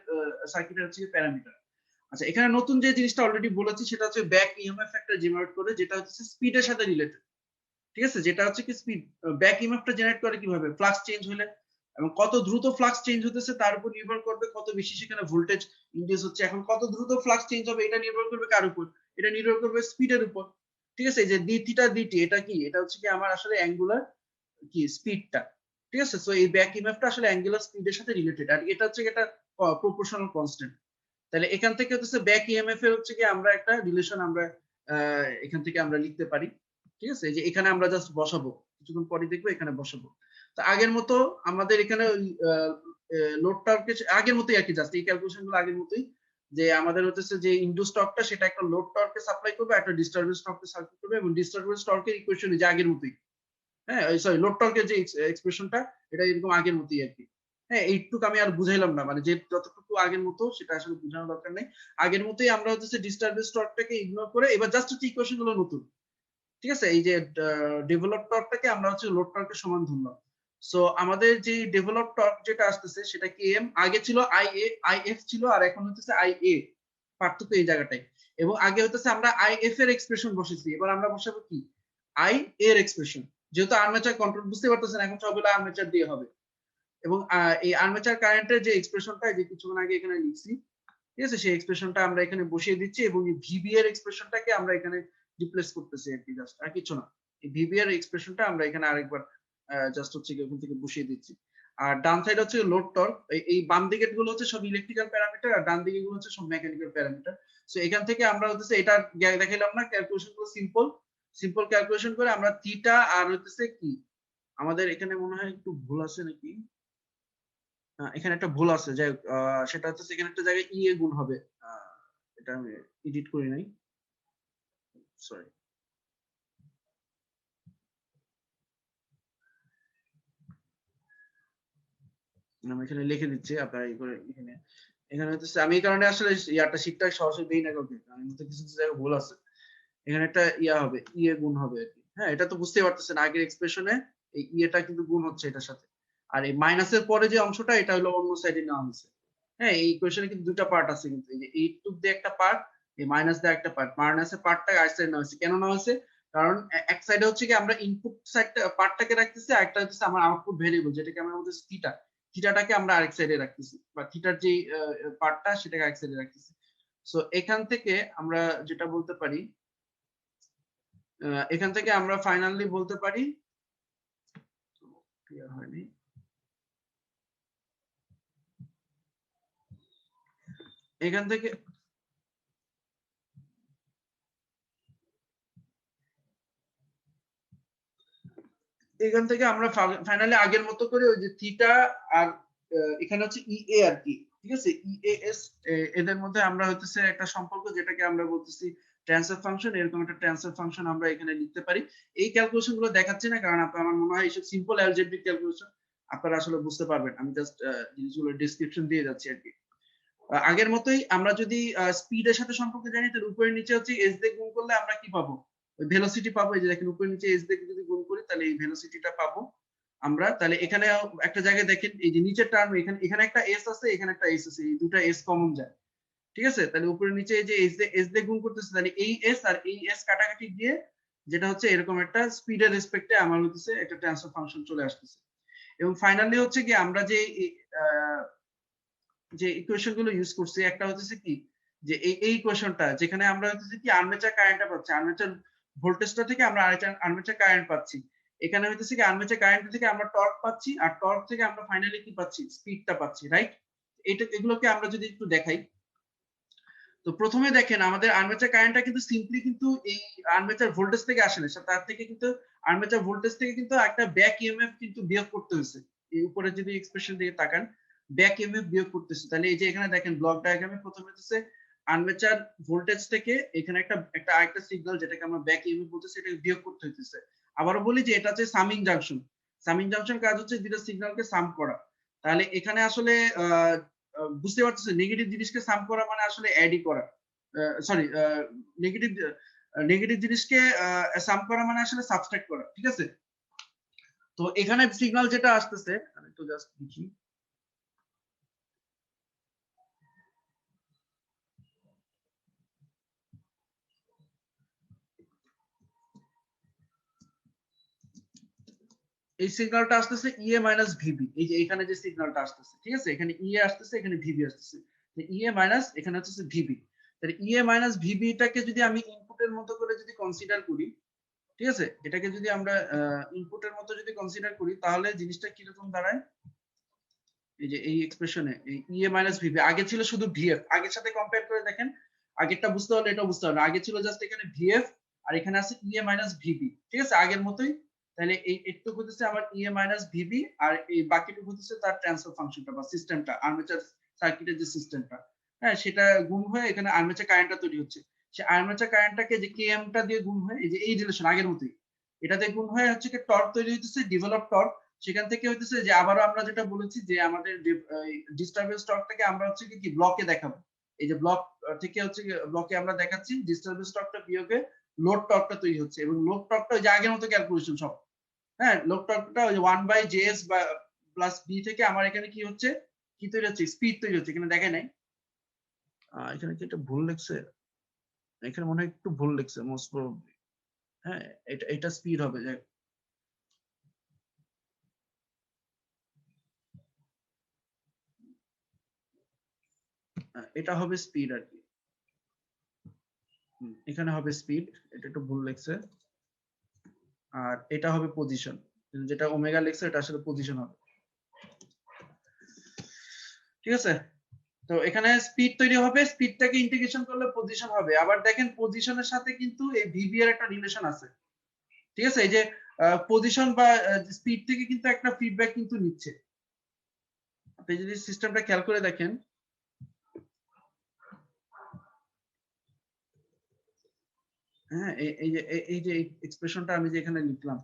সার্কিটের হচ্ছে প্যারামিটার। আচ্ছা, এখানে নতুন যে জিনিসটা অলরেডি বলেছি সেটা হচ্ছে ব্যাক ইএমএফ ফ্যাক্টর জেনারেট করে, যেটা হচ্ছে স্পিডের সাথে রিলেটেড। ঠিক আছে, যেটা হচ্ছে কি স্পিড, ব্যাক ইএমএফটা জেনারেট করে কিভাবে, ফ্লাক্স চেঞ্জ হলে, এবং কত দ্রুত ফ্লাক্স চেঞ্জ হতেছে তার উপর নির্ভর করবে কত বেশি সেখানে ভোল্টেজ ইনডিউস হচ্ছে। এখন কত দ্রুত ফ্লাক্স চেঞ্জ হবে এটা নির্ভর করবে কার উপর? এটা নির্ভর করবে স্পিডের উপর। ঠিক আছে, এই যে ডি থিটা ডিটি, এটা কি, এটা হচ্ছে কি আমার আসলে অ্যাঙ্গুলার কি স্পিডটা। ঠিক আছে, সো এই ব্যাক ইএমএফটা আসলে অ্যাঙ্গুলার স্পিডের সাথে রিলেটেড, আর এটা হচ্ছে এটা প্রপোর্শনাল কনস্ট্যান্ট। তাহলে এখান থেকে হচ্ছে ব্যাক ইএমএফ এর হচ্ছে কি আমরা একটা রিলেশন আমরা এখান থেকে আমরা লিখতে পারি। ঠিক আছে, যে এখানে আমরা জাস্ট বসাবো, কিছুক্ষণ পরে দেখবো এখানে বসাবো। তো আগের মতো আমাদের এখানে লোড টর্ক আগের মতোই আর কি, জাস্ট এই ক্যালকুলেশন গুলো আগের মতোই, যে আমাদের হচ্ছে যে ইনডিউস টর্কটা সেটা একটা লোড টর্কে সাপ্লাই করবে, একটা ডিস্টারবেন্স টর্কে সাপ্লাই করবে, এবং ডিস্টারবেন্স টর্কের ইকুয়েশন যে আগের মতোই। হ্যাঁ, সরি, লোড টর্কের যে এক্সপ্রেশনটা এটা এরকম আগের মতোই আর কি। হ্যাঁ, এইটুকু আমি আর বুঝাইলাম না, মানে যে যতটুকু আগের মতো সেটা আসলে বোঝানোর দরকার নেই। আগের মতোই আমরা হচ্ছে ডিস্টারবেন্স টর্কটাকে ইগনোর করে এবার জাস্ট হচ্ছে ইকুয়েশন গুলো নতুন। ঠিক আছে, এই যে ডেভেলপ টর্কটাকে আমরা হচ্ছে লোড টর্কের সমান ধরলাম। সো আমাদের যে ডেভেলপ টর্ক যেটা আসতেছে সেটা km, আগে ছিল if ছিল আর এখন হচ্ছে ia, পার্থক্য এই জায়গাটাই। এবং আগে হচ্ছে আমরা if এর এক্সপ্রেশন বসেছি, এবার আমরা বসাবো কি i এর এক্সপ্রেশন, যেহেতু আর্মেচার কন্ট্রোল বুঝতে পারতেছেন এখন সবগুলো আর্মেচার দিয়ে হবে। এবং এই আর্মেচার কারেন্টের যে এক্সপ্রেশনটা যে কিছুক্ষণ আগে এখানে লিখছি, ঠিক আছে, সেই এক্সপ্রেশনটা আমরা এখানে বসিয়ে দিচ্ছি এবং এই ভিবি এর এক্সপ্রেশনটাকে আমরা এখানে রিপ্লেস করতেছি আর কি, জাস্ট আর কিছু না। এই ভিবি এর এক্সপ্রেশনটা আমরা এখানে আরেকবার জাস্ট হচ্ছে ওখান থেকে বসিয়ে দিচ্ছি। আর ডান সাইড হচ্ছে লোড টর্ক, এই বাম দিকের গুলো হচ্ছে সব ইলেকট্রিক্যাল প্যারামিটার আর ডান দিকে গুলো হচ্ছে সব মেকানিক্যাল প্যারামিটার। সো এখান থেকে আমরা হচ্ছে এটা দেখাইলাম না, ক্যালকুলেশন গুলো সিম্পল ক্যালকুলেশন করে আমরা থিটা আর হচ্ছে কি আমাদের এখানে মনে হয় একটু ভুল আছে নাকি, এখানে একটা ভুল আছে, যাই হোক, সেটা হচ্ছে এখানে একটা জায়গায় ই এ গুণ হবে, এটা আমি এডিট করি নাই, সরি। আমি এখানে লিখে দিচ্ছি, আপনারা এই করে এখানে হচ্ছে আমি এই কারণে আসলে ইয়াটা শীটটা সরাসরি দেই না কাউকে, কারণ এর মধ্যে কিছু কিছু জায়গায় ভুল আছে। এখানে একটা ইয়া হবে, ই এ গুণ হবে আর কি। হ্যাঁ, এটা তো বুঝতেই পারতেছেন আগের এক্সপ্রেশনে এই ই এটা কিন্তু গুণ হচ্ছে এটার সাথে, আর এই মাইনাসের পরে যে অংশটা এটা হলো অন্য সাইডে নেওয়া হয়েছে। হ্যাঁ, এই ইকুয়েশনে কিন্তু দুটো পার্ট আছে, কিন্তু এই যে 8 দিয়ে একটা পার্ট, এই মাইনাস দিয়ে একটা পার্ট, মাইনাসের পার্টটা আই সাইডে নেওয়া হয়েছে। কেন নেওয়া হয়েছে? কারণ এক সাইডে হচ্ছে কি আমরা ইনপুট সাইডটা পার্টটাকে রাখতেছি, আর একটা হচ্ছে আমার আউটপুট ভেরিয়েবল যেটাকে আমরা বলতেছি থিটা, থিটাটাকে আমরা আরেক সাইডে রাখতেছি, বা থিটার যে পার্টটা সেটাকে আরেক সাইডে রাখতেছি। সো এখান থেকে আমরা যেটা বলতে পারি, এখান থেকে আমরা ফাইনালি বলতে পারি, ক্লিয়ার হয়নি, এখান থেকে আমরা ফাইনালি আগের মতো করে ওই যে থিটা আর এখানে হচ্ছে ইএ আর কি, ঠিক আছে, ইএএস, এদের মধ্যে আমরা হচ্ছে একটা সম্পর্ক যেটাকে আমরা বলতেছি ট্রান্সফার ফাংশন, এরকম একটা ট্রান্সফার ফাংশন আমরা এখানে লিখতে পারি। এই ক্যালকুলেশন গুলো দেখাচ্ছি না কারণ আমার মনে হয় এইসব সিম্পল অ্যালজেব্রিক ক্যালকুলেশন আপনারা আসলে বুঝতে পারবেন, আমি জাস্ট জিনিসগুলো ডেসক্রিপশন দিয়ে যাচ্ছি আর কি। আগের মতোই আমরা যদি স্পিডের সাথে সম্পর্ক জানি, তাহলে উপরে নিচে হচ্ছে এস দিয়ে গুণ করলে আমরা কি পাবো, ওই ভেলোসিটি পাবো। এই যে দেখেন উপরে নিচে এস দিয়ে যদি গুণ করি তাহলে এই ভেলোসিটিটা পাবো আমরা। তাহলে এখানে একটা জায়গায় দেখেন এই যে নিচের টার্ম, এখানে একটা এস আছে, এখানে একটা এস আছে, এই দুটো এস কমন যায়, ঠিক আছে। তাহলে উপরে নিচে এই যে এস দিয়ে গুণ করতেছে, তাহলে এই এস আর এই এস কাটাকাটি দিয়ে যেটা হচ্ছে এরকম একটা স্পিডের রেসপেক্টে আমার হচ্ছে একটা ট্রান্সফার ফাংশন চলে আসতেছে। এবং ফাইনালি হচ্ছে কি আমরা যে ইকুয়েশন গুলো ইউজ করছি, একটা হচ্ছে কি যে এই ইকুয়েশনটা যেখানে আমরা হচ্ছে কি আর্মেচার কারেন্টটা পাচ্ছি, আর্মেচার ভোল্টেজটা থেকে আমরা আর্মেচার কারেন্ট পাচ্ছি, এখানে হচ্ছে কি আর্মেচার কারেন্ট থেকে আমরা টর্ক পাচ্ছি, আর টর্ক থেকে আমরা ফাইনালি কি পাচ্ছি, স্পিডটা পাচ্ছি, রাইট। এগুলোকে আমরা যদি একটু দেখাই, তো প্রথমে দেখেন আমাদের আর্মেচার কারেন্টটা কিন্তু সিম্পলি কিন্তু এই আর্মেচার ভোল্টেজ থেকে আসে না, তার থেকে কিন্তু আর্মেচার ভোল্টেজ থেকে কিন্তু একটা ব্যাক ইএমএফ কিন্তু বিয়োগ করতে হয়েছে। এই উপরে যদি এক্সপ্রেশন দিকে তাকান, ব্যাক ইএমএফ বিয়োগ করতেছে, তাহলে এই যে এখানে দেখেন ব্লক ডায়াগ্রামে প্রথমে হচ্ছে আর্মেচার ভোল্টেজ থেকে এখানে একটা আরেকটা সিগন্যাল যেটাকে আমরা ব্যাক ইএমএফ বলতেছি, এটাকে বিয়োগ করতে হইতেছে। আবারও বলি যে এটা হচ্ছে সামিং জাংশন, সামিং জাংশন কাজ হচ্ছে দুটো সিগন্যালকে সাম করা। তাহলে এখানে আসলে বুঝতে পারতেছে নেগেটিভ জিনিসকে সাম করা মানে আসলে অ্যাডই করা, সরি, নেগেটিভ জিনিসকে সাম করা মানে আসলে সাবট্রাক্ট করা, ঠিক আছে। তো এখানে সিগন্যাল যেটা আসতেছে, আমি একটু জাস্ট লিখি, এই সিগন্যালটা আসতেছে ইএ মাইনাস ভিবি, এই যে এখানে যে সিগন্যালটা আসতেছে, ঠিক আছে, এখানে ইএ আসতেছে, এখানে ভিবি আসতেছে, ইএ মাইনাস এখানে হচ্ছে ভিবি। তাহলে ইএ মাইনাস ভিবিটাকে যদি আমি ইনপুটের মতো করে যদি কনসিডার করি, ঠিক আছে, এটাকে যদি আমরা ইনপুটের মতো যদি কনসিডার করি তাহলে জিনিসটা কিরকম দাঁড়ায়, এই যে এই এক্সপ্রেশনে এই ইএ মাইনাস ভিবি আগে ছিল শুধু ভিএফ, আগের সাথে কম্পেয়ার করে দেখেন, আগেরটা বুঝতে হলে এটা বুঝতে হবে, আগে ছিল জাস্ট এখানে ভিএফ আর এখানে আছে ইএ মাইনাস ভিবি, ঠিক আছে, আগের মতোই। তাহলে এই একটুকু হচ্ছে আমার ইএ মাইনাস ভিবি, আর এই বাকিটুকু হচ্ছে তার ট্রান্সফার ফাংশনটা বা সিস্টেমটা, আর্মেচার সার্কিটের যে সিস্টেমটা, হ্যাঁ, সেটা গুণ হয়ে এখানে আর্মেচার কারেন্টটা তৈরি হচ্ছে। সে আর্মেচার কারেন্টটাকে যে কেএমটা দিয়ে গুণ হয়ে এই যে এই রিলেশন আগের মতোই, এটাতে গুণ হয়ে হচ্ছে কি টর্ক তৈরি হচ্ছে, ডেভেলপ টর্ক। সেখান থেকে হইতেছে যে আবারও আমরা যেটা বলেছি যে আমাদের ডিস্টারবেন্স টর্কটাকে আমরা হচ্ছে কি ব্লকে দেখাবো, এই যে ব্লক থেকে হচ্ছে ব্লকে আমরা দেখাচ্ছি ডিস্টারবেন্স টর্কটা বিয়োগে লোড টর্কটা তৈরি হচ্ছে, এবং লোড টর্কটা যে আগের মতো ক্যালকুলেশন সব, হ্যাঁ, লোড টর্কটা ওই 1/js বা প্লাস b থেকে আমার এখানে কি হচ্ছে, কি তৈরি হচ্ছে, স্পিড তৈরি হচ্ছে। এখানে দেখে নাই, এখানে কি একটা ভুল লিখছে, এখানে মনে হয় একটু ভুল লিখছে মোস্ট প্রবাবলি। হ্যাঁ, এটা স্পিড হবে, যে এটা হবে স্পিড আর কি। এখানে হবে স্পিড, এটা একটু ভুল লিখছে। আর এটা হবে পজিশন, যেটা ওমেগা লিখছে এটা আসলে পজিশন হবে। ঠিক আছে, তো এখানে স্পিড তৈরি হবে, স্পিডটাকে ইন্টিগ্রেশন করলে পজিশন হবে। আবার দেখেন পজিশনের সাথে কিন্তু এই ভিবি এর একটা রিলেশন আছে। ঠিক আছে, এই যে পজিশন বা স্পিড থেকে কিন্তু একটা ফিডব্যাক কিন্তু নিচ্ছে। আপনি যদি সিস্টেমটা খেয়াল করে দেখেন, হ্যাঁ, এই যে এক্সপ্রেশনটা আমি যে এখানে লিখলাম,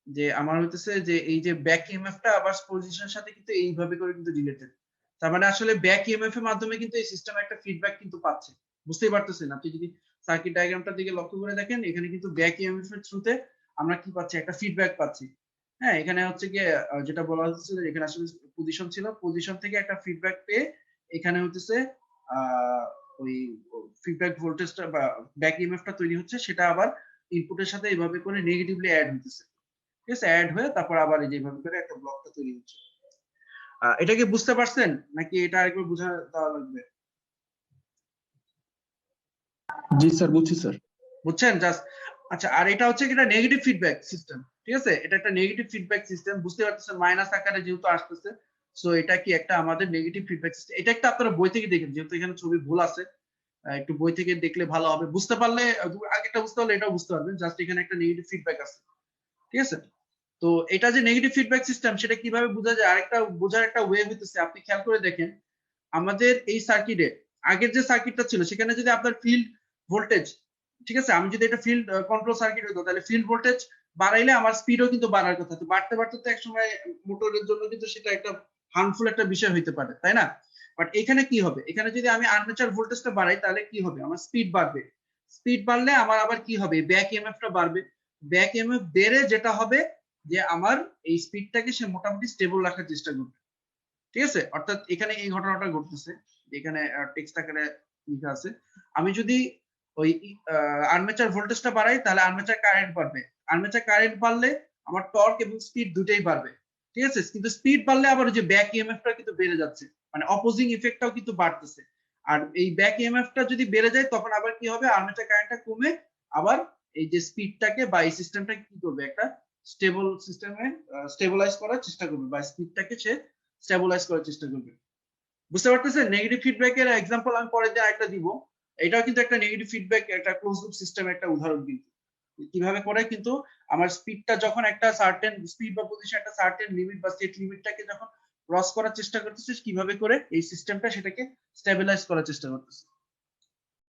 যে আমার হইতেছে যে এই যে ব্যাক ইএমএফটা আবার পজিশনের সাথে কিন্তু এইভাবে করে কিন্তু রিলেটেড। তার মানে আসলে ব্যাক ইএমএফ এর মাধ্যমে কিন্তু এই সিস্টেম একটা ফিডব্যাক কিন্তু পাচ্ছে। বুঝতেই পারতেছেন, আপনি যদি সার্কিট ডায়াগ্রামটার দিকে লক্ষ্য করে দেখেন, এখানে কিন্তু ব্যাক ইএমএফ এর থ্রুতে আমরা কি পাচ্ছি, একটা ফিডব্যাক পাচ্ছি। হ্যাঁ, এখানে হচ্ছে কি যেটা বলা হচ্ছে, এখানে আসলে পজিশন ছিল, পজিশন থেকে একটা ফিডব্যাক পেয়ে এখানে হচ্ছে ওই ফিডব্যাক ভোল্টেজটা বা ব্যাক ইএমএফটা তৈরি হচ্ছে, সেটা আবার ইনপুটের সাথে এইভাবে করে নেগেটিভলি অ্যাড হইতেছে। ঠিক আছে, অ্যাড হয়ে তারপর আবার এই যেভাবে করে একটা ব্লকটা তৈরি হচ্ছে। এটা কি বুঝতে পারছেন নাকি এটা আরেকবার বোঝা দেওয়া লাগবে? জি স্যার, বুঝছি স্যার। বুঝছেন জাস্ট? আচ্ছা, আর এটা হচ্ছে কি, এটা নেগেটিভ ফিডব্যাক সিস্টেম। ঠিক আছে, এটা একটা নেগেটিভ ফিডব্যাক সিস্টেম, বুঝতে পারতেছেন মাইনাস আকারে যেহেতু আসতেছে, সো এটা কি একটা আমাদের নেগেটিভ ফিডব্যাক সিস্টেম। এটা একটা আপনারা বই থেকে দেখেন, যেহেতু এখানে ছবি ভুল আছে, একটু বই থেকে দেখলে ভালো হবে। বুঝতে পারলে আগেটা বুঝতে পারলে এটাও বুঝতে পারবেন, জাস্ট এখানে একটা নেগেটিভ ফিডব্যাক আছে। ঠিক আছে, তো এটা যে নেগেটিভ ফিডব্যাক সিস্টেম, সেটা কিভাবে বোঝা যায়, আরেকটা বোঝার একটা ওয়ে হইতেছে, আপনি খেয়াল করে দেখেন আমাদের এই সার্কিটে আগের যে সার্কিটটা ছিল, সেখানে যদি আপনার ফিল্ড ভোল্টেজ, ঠিক আছে, আমি যদি এটা ফিল্ড কন্ট্রোল সার্কিট হতো, তাহলে ফিল্ড ভোল্টেজ বাড়াইলে আমার স্পিডও কিন্তু বাড়ার কথা। তো বাড়তে বাড়তে তো একসময় মোটরের জন্য কিন্তু সেটা একটা হার্মফুল একটা বিষয় হইতে পারে, তাই না? বাট এখানে কি হবে, এখানে যদি আমি আর্মেচার ভোল্টেজটা বাড়াই, তাহলে কি হবে, আমার স্পিড বাড়বে। স্পিড বাড়লে আমার আবার কি হবে, ব্যাক ইএমএফটা বাড়বে। ব্যাক ইএমএফ বেড়ে যেটা হবে, যে আমার এই স্পিডটাকে সে মোটামুটি স্টেবল রাখার চেষ্টা করবে। ঠিক আছে, অর্থাৎ এখানে এই ঘটনাটা ঘটতেছে, এখানে টেক্সট আকারে লেখা আছে। আমি যদি ওই আর্মেচার ভোল্টেজটা বাড়াই, তাহলে আর্মেচার কারেন্ট বাড়বে। আর্মেচার কারেন্ট বাড়লে আমার টর্ক এবং স্পিড দুটেই বাড়বে। ঠিক আছে, কিন্তু স্পিড বাড়লে আবার ওই যে ব্যাক ইএমএফটা কিন্তু বেড়ে যাচ্ছে, মানে অপোজিং ইফেক্টটাও কিন্তু বাড়তেছে। আর এই ব্যাক ইএমএফটা যদি বেড়ে যায়, তখন আবার কি হবে, আর্মেচার কারেন্টটা কমে আবার এই যে স্পিডটাকে বা এই সিস্টেমটাকে কি করবে, একটা স্টেবল সিস্টেমে স্টেবলাইজ করার চেষ্টা করবে, বা স্পিডটাকে সে স্টেবলাইজ করার চেষ্টা করবে। বুঝতে পারতেছেন? নেগেটিভ ফিডব্যাকের এক্সাম্পল আমি পরে দিয়ে একটা দিব। এটাও কিন্তু একটা নেগেটিভ ফিডব্যাক, একটা ক্লোজ লুপ সিস্টেমের একটা উদাহরণ কিন্তু। কিভাবে করে কিন্তু আমার স্পিডটা যখন একটা সার্টেন স্পিড বা পজিশন একটা সার্টেন লিমিট বা সেট লিমিটটাকে যখন ক্রস করার চেষ্টা করতেছে, কিভাবে করে এই সিস্টেমটা সেটাকে স্টেবিলাইজ করার চেষ্টা করতেছে।